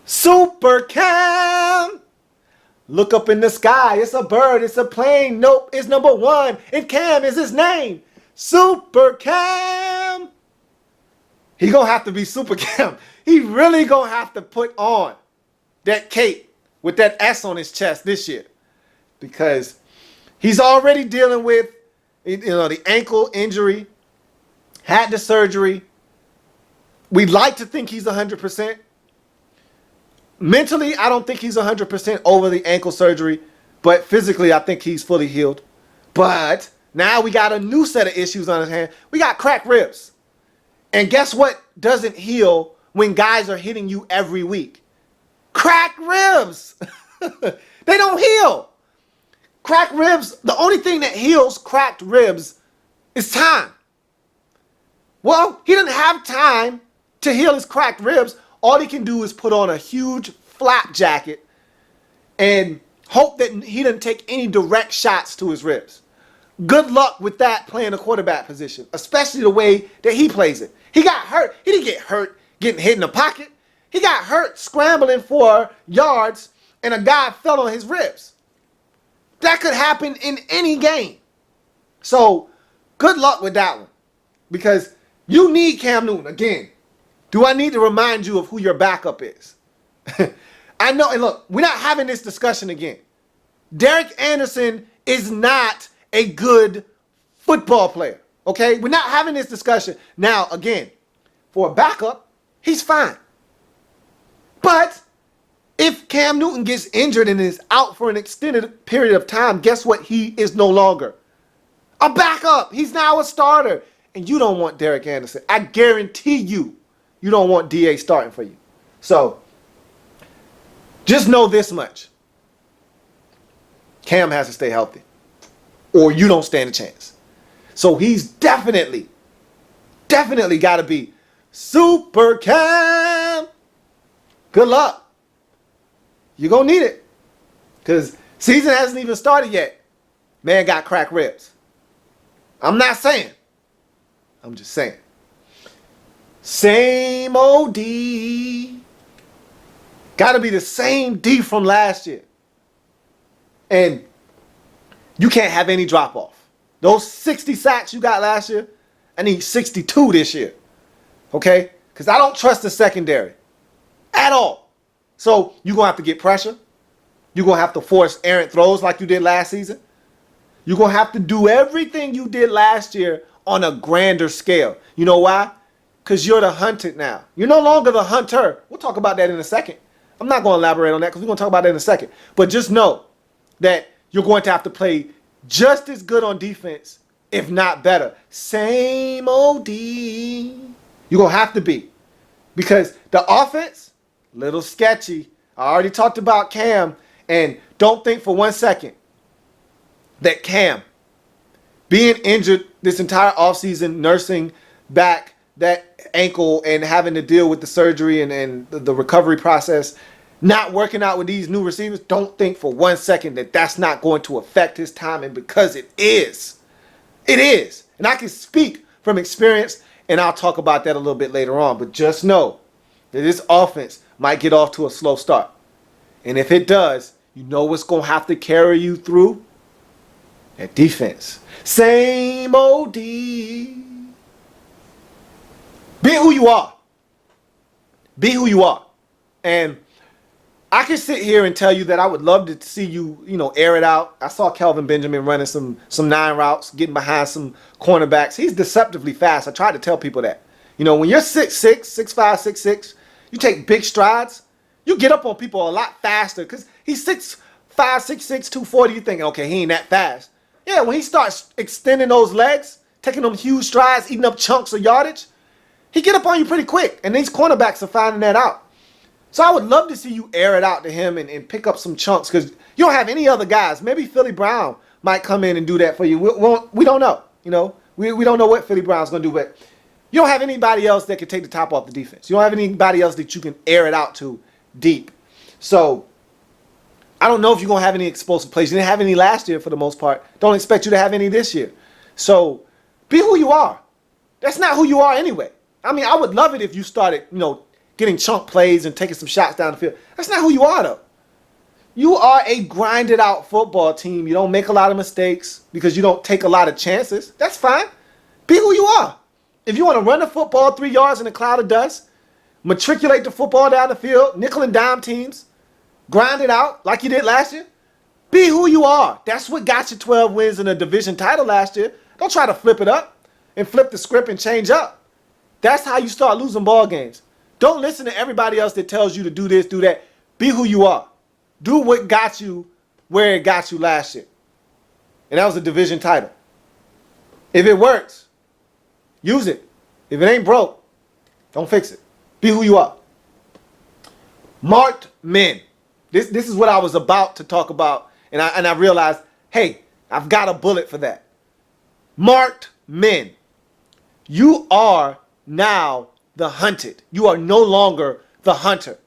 Super Cam. Look up in the sky. It's a bird. It's a plane. Nope, it's number one. And Cam is his name. Super Cam. He gonna have to be Super Cam. He really gonna have to put on that cape with that S on his chest this year, because he's already dealing with, the ankle injury, had the surgery. We'd like to think he's 100%. Mentally, I don't think he's 100% over the ankle surgery, but physically, I think he's fully healed. But now we got a new set of issues on his hand. We got cracked ribs. And guess what doesn't heal when guys are hitting you every week? Cracked ribs. They don't heal. Cracked ribs, the only thing that heals cracked ribs is time. Well, he didn't have time to heal his cracked ribs. All he can do is put on a huge flap jacket and hope that he didn't take any direct shots to his ribs. Good luck with that playing the quarterback position, especially the way that he plays it. He got hurt. He didn't get hurt getting hit in the pocket. He got hurt scrambling for yards and a guy fell on his ribs. That could happen in any game. So good luck with that one, because you need Cam Newton. Again, do I need to remind you of who your backup is? I know, and look, we're not having this discussion again. Derek Anderson is not a good football player, okay? We're not having this discussion. Now, again, for a backup, he's fine. But if Cam Newton gets injured and is out for an extended period of time, guess what? He is no longer a backup. He's now a starter. And you don't want Derek Anderson. I guarantee you don't want DA starting for you. So just know this much. Cam has to stay healthy, or you don't stand a chance. So he's definitely got to be Super Cam. Good luck. You're going to need it, because season hasn't even started yet. Man got cracked ribs. I'm not saying. I'm just saying. Same old D. Got to be the same D from last year. And you can't have any drop off. Those 60 sacks you got last year, I need 62 this year. Okay? Because I don't trust the secondary at all. So you're going to have to get pressure. You're going to have to force errant throws like you did last season. You're going to have to do everything you did last year on a grander scale. You know why? Because you're the hunted now. You're no longer the hunter. We'll talk about that in a second. I'm not going to elaborate on that because we're going to talk about that in a second. But just know that you're going to have to play just as good on defense, if not better. Same old D. You're going to have to be. Because the offense, little sketchy. I already talked about Cam. And don't think for 1 second that Cam, being injured this entire offseason, nursing back that ankle and having to deal with the surgery and the recovery process, not working out with these new receivers, don't think for 1 second that that's not going to affect his timing, because it is. It is. And I can speak from experience, and I'll talk about that a little bit later on. But just know that this offense might get off to a slow start. And if it does, you know what's going to have to carry you through? That defense. Same old D. Be who you are. Be who you are. And I can sit here and tell you that I would love to see you, air it out. I saw Kelvin Benjamin running some 9 routes, getting behind some cornerbacks. He's deceptively fast. I tried to tell people that. When you're 6'6", 6'5", 6'6", you take big strides, you get up on people a lot faster, because he's 6'5", 6'6", 240. You think, okay, he ain't that fast. Yeah, when he starts extending those legs, taking them huge strides, eating up chunks of yardage, he get up on you pretty quick. And these cornerbacks are finding that out. So I would love to see you air it out to him and pick up some chunks, because you don't have any other guys. Maybe Philly Brown might come in and do that for you. We don't know. We don't know what Philly Brown's going to do, but you don't have anybody else that can take the top off the defense. You don't have anybody else that you can air it out to deep. So I don't know if you're going to have any explosive plays. You didn't have any last year for the most part. Don't expect you to have any this year. So be who you are. That's not who you are anyway. I mean, I would love it if you started, getting chunk plays and taking some shots down the field. That's not who you are, though. You are a grinded out football team. You don't make a lot of mistakes because you don't take a lot of chances. That's fine. Be who you are. If you want to run the football 3 yards in a cloud of dust, matriculate the football down the field, nickel and dime teams, grind it out like you did last year, be who you are. That's what got you 12 wins in a division title last year. Don't try to flip it up and flip the script and change up. That's how you start losing ball games. Don't listen to everybody else that tells you to do this, do that. Be who you are. Do what got you where it got you last year. And that was a division title. If it works, use it. If it ain't broke, don't fix it. Be who you are. Marked men. This is what I was about to talk about. And I realized, Hey, I've got a bullet for that. Marked men. You are now the hunted. You are no longer the hunter.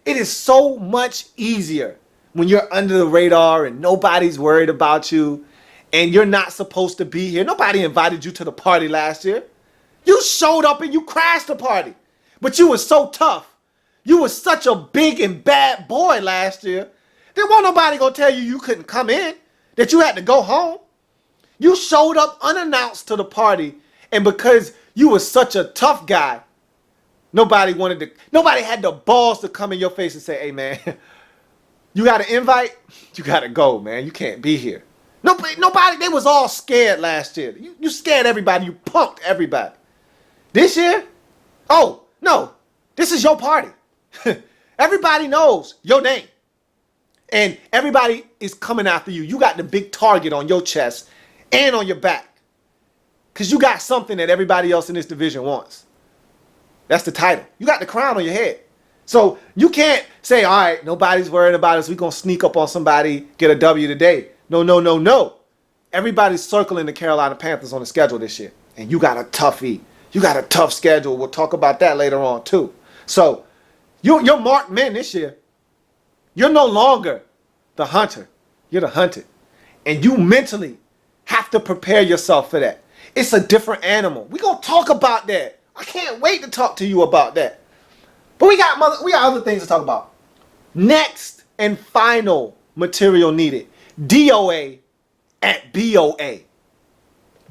It is so much easier when you're under the radar and nobody's worried about you and you're not supposed to be here. Nobody invited you to the party last year. You showed up and you crashed the party. But you were so tough. You were such a big and bad boy last year. There wasn't nobody gonna tell you you couldn't come in, that you had to go home. You showed up unannounced to the party, and because you were such a tough guy, nobody had the balls to come in your face and say, hey man, you got an invite? You gotta go, man. You can't be here. Nobody, they was all scared last year. You scared everybody, you punked everybody. This year, oh, no, this is your party. Everybody knows your name. And everybody is coming after you. You got the big target on your chest and on your back. Because you got something that everybody else in this division wants. That's the title. You got the crown on your head. So you can't say, all right, nobody's worried about us. We're going to sneak up on somebody, get a W today. No, no, no, no. Everybody's circling the Carolina Panthers on the schedule this year. And you got a toughie. You got a tough schedule. We'll talk about that later on too. So you're marked men this year. You're no longer the hunter. You're the hunted. And you mentally have to prepare yourself for that. It's a different animal. We're going to talk about that. I can't wait to talk to you about that. But we got other things to talk about. Next and final material needed. DOA at BOA.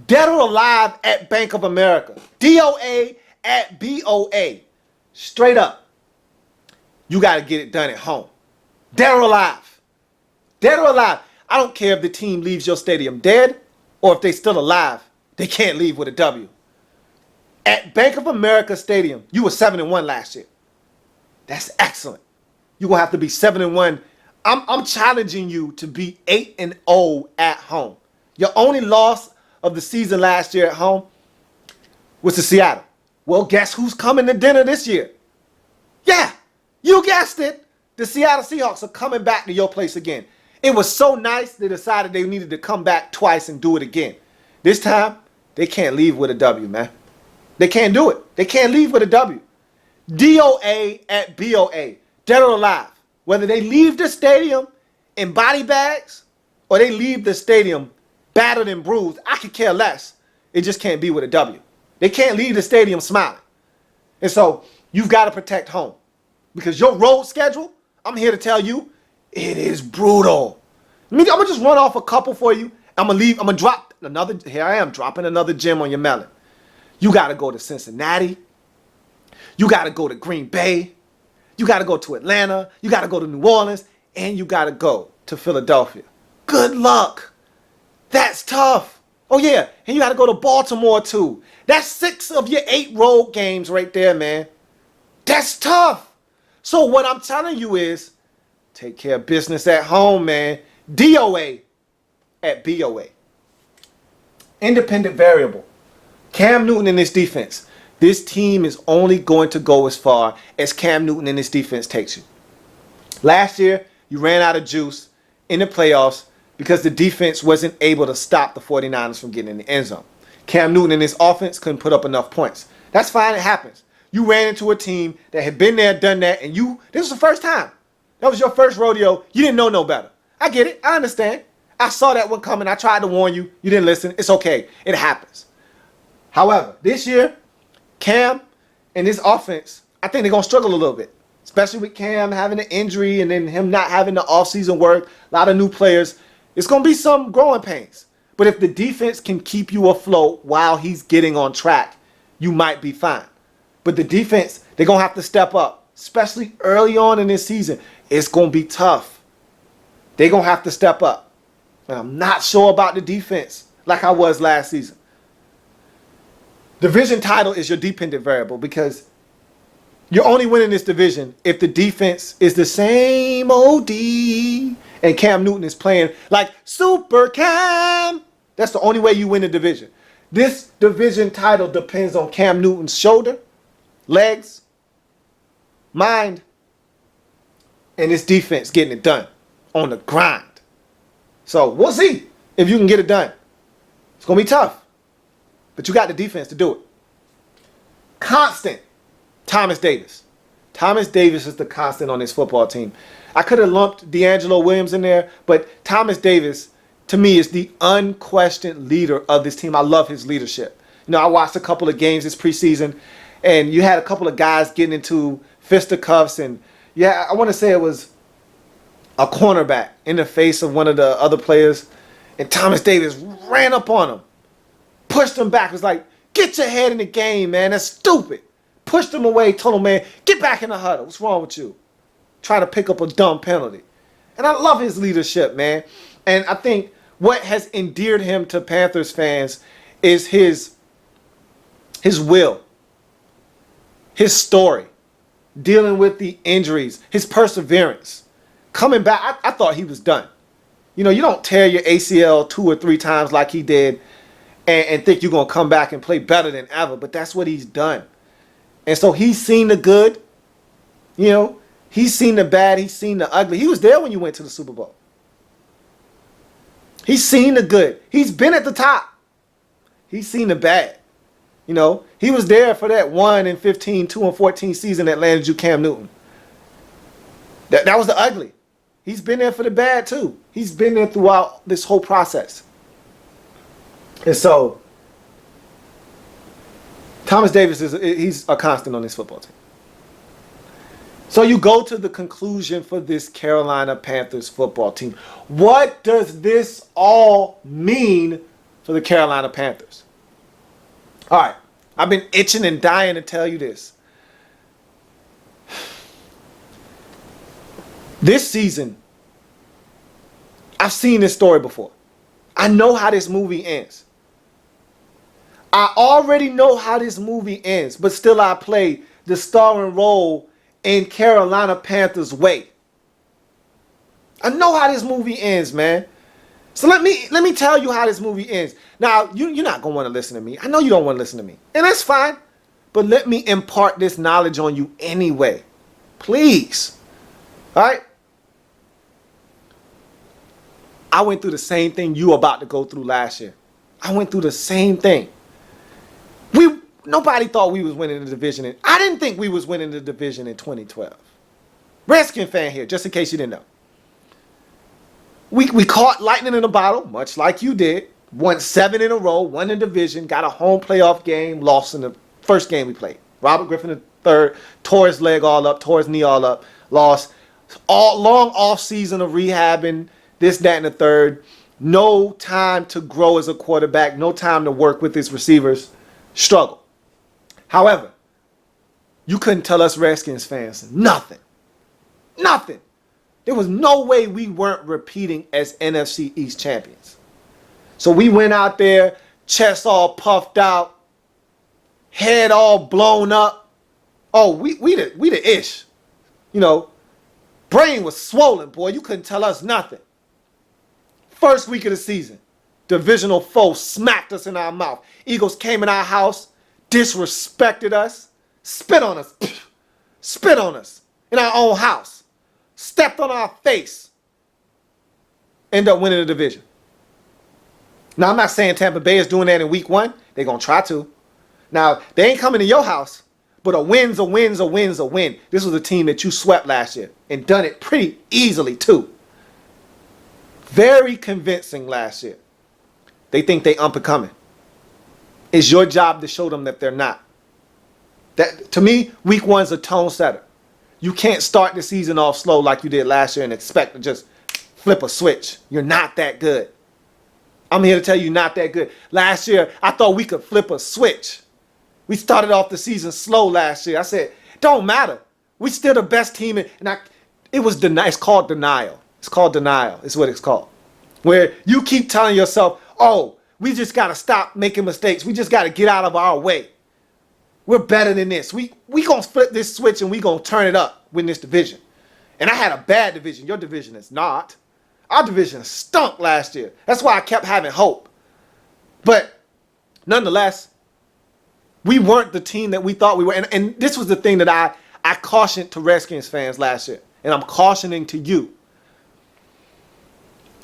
Dead or alive at Bank of America. DOA at BOA. Straight up. You got to get it done at home. Dead or alive. Dead or alive. I don't care if the team leaves your stadium dead or if they're still alive. They can't leave with a W. At Bank of America Stadium, you were 7-1 last year. That's excellent. You're going to have to be 7-1. I'm challenging you to be 8-0 at home. Your only loss of the season last year at home was to Seattle. Well, guess who's coming to dinner this year? Yeah, you guessed it. The Seattle Seahawks are coming back to your place again. It was so nice they decided they needed to come back twice and do it again. This time, they can't leave with a W, man. They can't do it. They can't leave with a W. DOA at BOA. Dead or alive. Whether they leave the stadium in body bags or they leave the stadium battered and bruised, I could care less. It just can't be with a W. They can't leave the stadium smiling. And so you've got to protect home. Because your road schedule, I'm here to tell you, it is brutal. I'm going to just run off a couple for you. I'm going to drop another, here I am, dropping another gem on your melon. You got to go to Cincinnati. You got to go to Green Bay. You got to go to Atlanta. You got to go to New Orleans. And you got to go to Philadelphia. Good luck. That's tough. Oh, yeah. And you got to go to Baltimore, too. That's 6 of your 8 road games right there, man. That's tough. So what I'm telling you is take care of business at home, man. DOA at BOA. Independent variable. Cam Newton in this defense. This team is only going to go as far as Cam Newton in this defense takes you. Last year, you ran out of juice in the playoffs because the defense wasn't able to stop the 49ers from getting in the end zone. Cam Newton in this offense couldn't put up enough points. That's fine. It happens. You ran into a team that had been there, done that, and this was the first time. That was your first rodeo. You didn't know no better. I get it. I understand. I saw that one coming. I tried to warn you. You didn't listen. It's okay. It happens. However, this year, Cam and his offense, I think they're going to struggle a little bit, especially with Cam having an injury and then him not having the offseason work, a lot of new players. It's going to be some growing pains. But if the defense can keep you afloat while he's getting on track, you might be fine. But the defense, they're going to have to step up, especially early on in this season. It's going to be tough. They're going to have to step up. And I'm not sure about the defense like I was last season. Division title is your dependent variable because you're only winning this division if the defense is the same OD and Cam Newton is playing like Super Cam. That's the only way you win the division. This division title depends on Cam Newton's shoulder, legs, mind, and his defense getting it done on the grind. So we'll see. if you can get it done. It's going to be tough, but you got the defense to do it. Constant, Thomas Davis. Thomas Davis is the constant on this football team. I could have lumped D'Angelo Williams in there, but Thomas Davis, to me, is the unquestioned leader of this team. I love his leadership. You know, I watched a couple of games this preseason, and you had a couple of guys getting into fisticuffs, and yeah, I want to say it was a cornerback in the face of one of the other players, and Thomas Davis ran up on him, pushed him back, was like, get your head in the game, man, that's stupid. Pushed him away, told him, man, get back in the huddle, what's wrong with you? Try to pick up a dumb penalty. And I love his leadership, man. And I think what has endeared him to Panthers fans is his will, his story, dealing with the injuries, his perseverance. Coming back, I thought he was done. You know, you don't tear your ACL 2 or 3 times like he did and think you're going to come back and play better than ever, but that's what he's done. And so he's seen the good, you know, he's seen the bad, he's seen the ugly. He was there when you went to the Super Bowl. He's seen the good. He's been at the top. He's seen the bad. You know, he was there for that 1-15, 2-14 season that landed you Cam Newton. That was the ugly. He's been there for the bad too. He's been there throughout this whole process. And so Thomas Davis he's a constant on this football team. So you go to the conclusion for this Carolina Panthers football team. What does this all mean for the Carolina Panthers? All right, I've been itching and dying to tell you this. This season, I've seen this story before. I know how this movie ends. I already know how this movie ends, but still I play the starring role in Carolina Panthers' way. I know how this movie ends, man. So let me tell you how this movie ends. Now, you're not going to want to listen to me. I know you don't want to listen to me. And that's fine. But let me impart this knowledge on you anyway. Please. All right? I went through the same thing you were about to go through last year. I went through the same thing. Nobody thought we was winning the division. I didn't think we was winning the division in 2012. Redskin fan here, just in case you didn't know. We caught lightning in a bottle, much like you did. Won 7 in a row, won the division, got a home playoff game, lost in the first game we played. Robert Griffin III tore his leg all up, tore his knee all up, lost. Long off season of rehabbing, this, that, and the third. No time to grow as a quarterback, no time to work with his receivers. Struggle. However, you couldn't tell us Redskins fans nothing. Nothing. There was no way we weren't repeating as NFC East champions. So we went out there, chest all puffed out, head all blown up. Oh, we the ish. You know, brain was swollen, boy. You couldn't tell us nothing. First week of the season, divisional foe smacked us in our mouth. Eagles came in our house, disrespected us, spit on us in our own house, stepped on our face, end up winning the division. Now, I'm not saying Tampa Bay is doing that in week 1. They're going to try to. Now, they ain't coming to your house, but a win's a win's a win's a win. This was a team that you swept last year and done it pretty easily, too. Very convincing last year. They think they up and coming. It's your job to show them that they're not. That, to me, week 1's a tone setter. You can't start the season off slow like you did last year and expect to just flip a switch. You're not that good. I'm here to tell you, not that good. Last year, I thought we could flip a switch. We started off the season slow last year. I said, don't matter. We still the best team. It's called denial. It's called denial. It's what it's called. Where you keep telling yourself, oh, we just got to stop making mistakes. We just got to get out of our way. We're better than this. We going to flip this switch and we going to turn it up, win this division. And I had a bad division. Your division is not. Our division stunk last year. That's why I kept having hope. But nonetheless, we weren't the team that we thought we were. And this was the thing that I cautioned to Redskins fans last year. And I'm cautioning to you.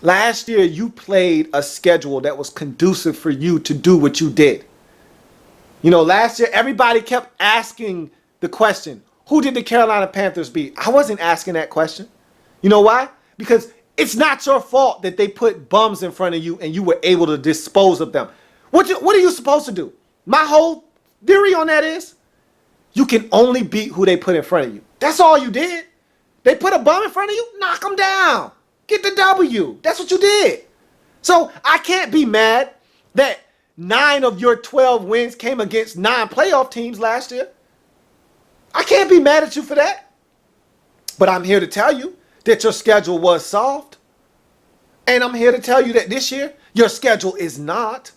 Last year, you played a schedule that was conducive for you to do what you did. You know, last year, everybody kept asking the question, who did the Carolina Panthers beat? I wasn't asking that question. You know why? Because it's not your fault that they put bums in front of you and you were able to dispose of them. What are you supposed to do? My whole theory on that is you can only beat who they put in front of you. That's all you did. They put a bum in front of you, knock them down. Get the W. That's what you did. So I can't be mad that 9 of your 12 wins came against 9 playoff teams last year. I can't be mad at you for that. But I'm here to tell you that your schedule was soft. And I'm here to tell you that this year, your schedule is not.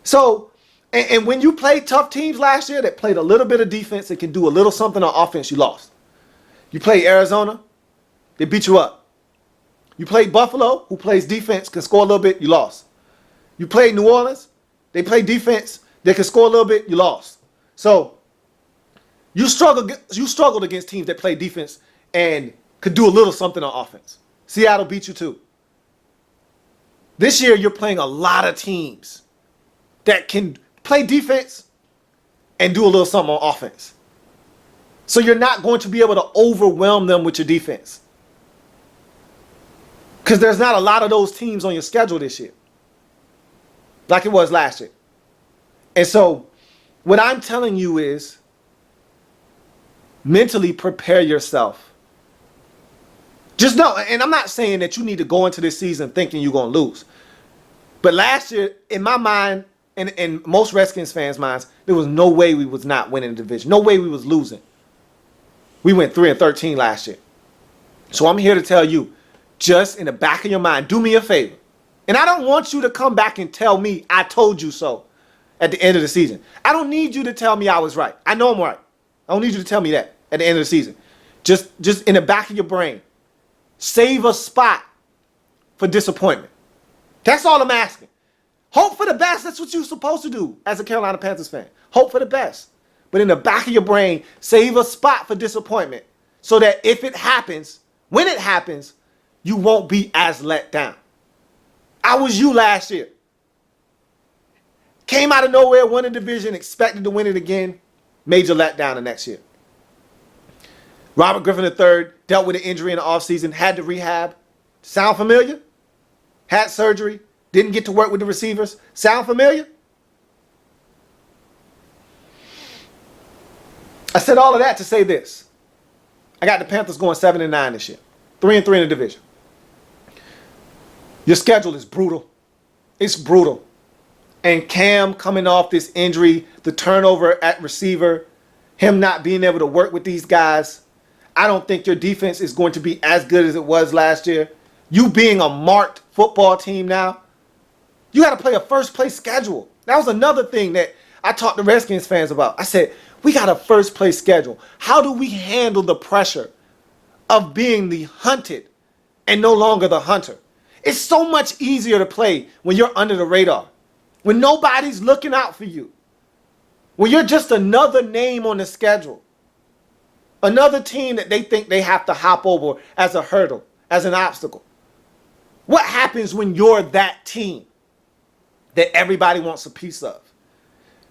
So, and when you played tough teams last year that played a little bit of defense and can do a little something on offense, you lost. You played Arizona, they beat you up. You played Buffalo, who plays defense, can score a little bit, you lost. You played New Orleans, they play defense, they can score a little bit, you lost. So you struggled against teams that play defense and could do a little something on offense. Seattle beat you too. This year you're playing a lot of teams that can play defense and do a little something on offense. So you're not going to be able to overwhelm them with your defense. Because there's not a lot of those teams on your schedule this year, like it was last year. And so what I'm telling you is mentally prepare yourself. Just know, and I'm not saying that you need to go into this season thinking you're going to lose. But last year, in my mind, and in most Redskins fans' minds, there was no way we was not winning the division. No way we was losing. We went 3-13 last year. So I'm here to tell you, just in the back of your mind, do me a favor. And I don't want you to come back and tell me I told you so at the end of the season. I don't need you to tell me I was right. I know I'm right. I don't need you to tell me that at the end of the season. Just in the back of your brain, save a spot for disappointment. That's all I'm asking. Hope for the best. That's what you're supposed to do as a Carolina Panthers fan. Hope for the best. But in the back of your brain, save a spot for disappointment so that if it happens, when it happens, you won't be as let down. I was you last year. Came out of nowhere, won a division, expected to win it again, major letdown the next year. Robert Griffin III dealt with an injury in the offseason, had to rehab. Sound familiar? Had surgery, didn't get to work with the receivers. Sound familiar? I said all of that to say this. I got the Panthers going 7-9 this year. 3-3 in the division. Your schedule is brutal. It's brutal. And Cam coming off this injury, the turnover at receiver, him not being able to work with these guys, I don't think your defense is going to be as good as it was last year. You being a marked football team now, you got to play a first place schedule. That was another thing that I talked to Redskins fans about. I said, we got a first place schedule. How do we handle the pressure of being the hunted and no longer the hunter? It's so much easier to play when you're under the radar, when nobody's looking out for you, when you're just another name on the schedule, another team that they think they have to hop over as a hurdle, as an obstacle. What happens when you're that team that everybody wants a piece of?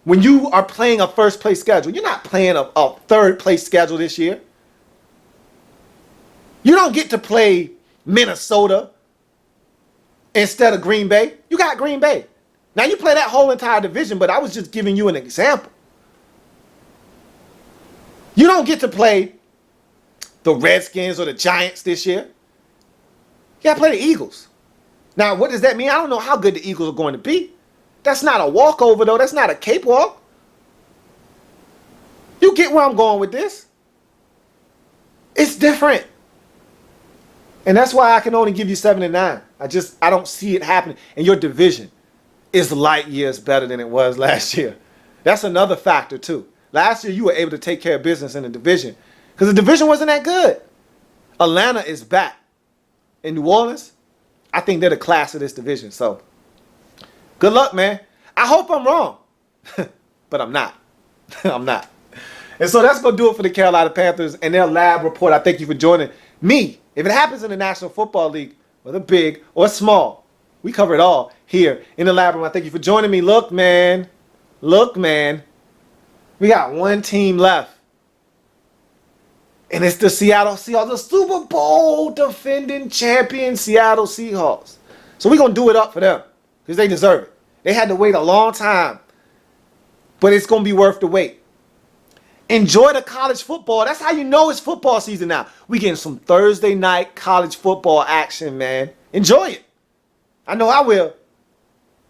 When you are playing a first place schedule, you're not playing a third place schedule this year. You don't get to play Minnesota instead of Green Bay. You got Green Bay. Now you play that whole entire division, but I was just giving you an example. You don't get to play the Redskins or the Giants this year. You got to play the Eagles. Now, what does that mean? I don't know how good the Eagles are going to be. That's not a walkover, though. That's not a cakewalk. You get where I'm going with this. It's different. And that's why I can only give you 7-9. I don't see it happening. And your division is light years better than it was last year. That's another factor, too. Last year, you were able to take care of business in the division because the division wasn't that good. Atlanta is back. In New Orleans, I think they're the class of this division. So, good luck, man. I hope I'm wrong, but I'm not. I'm not. And so that's going to do it for the Carolina Panthers and their lab report. I thank you for joining me. If it happens in the National Football League, whether big or small. We cover it all here in the lab room. I thank you for joining me. Look, man. We got one team left. And it's the Seattle Seahawks, the Super Bowl defending champion Seattle Seahawks. So we're going to do it up for them because they deserve it. They had to wait a long time, but it's going to be worth the wait. Enjoy the college football. That's how you know it's football season now. We getting some Thursday night college football action, man. Enjoy it. I know I will.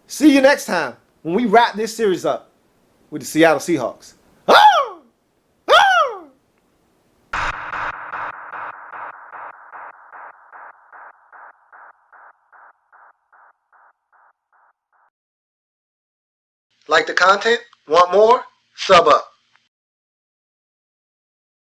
See you next time when we wrap this series up with the Seattle Seahawks. Ah! Ah! Like the content? Want more? Sub up.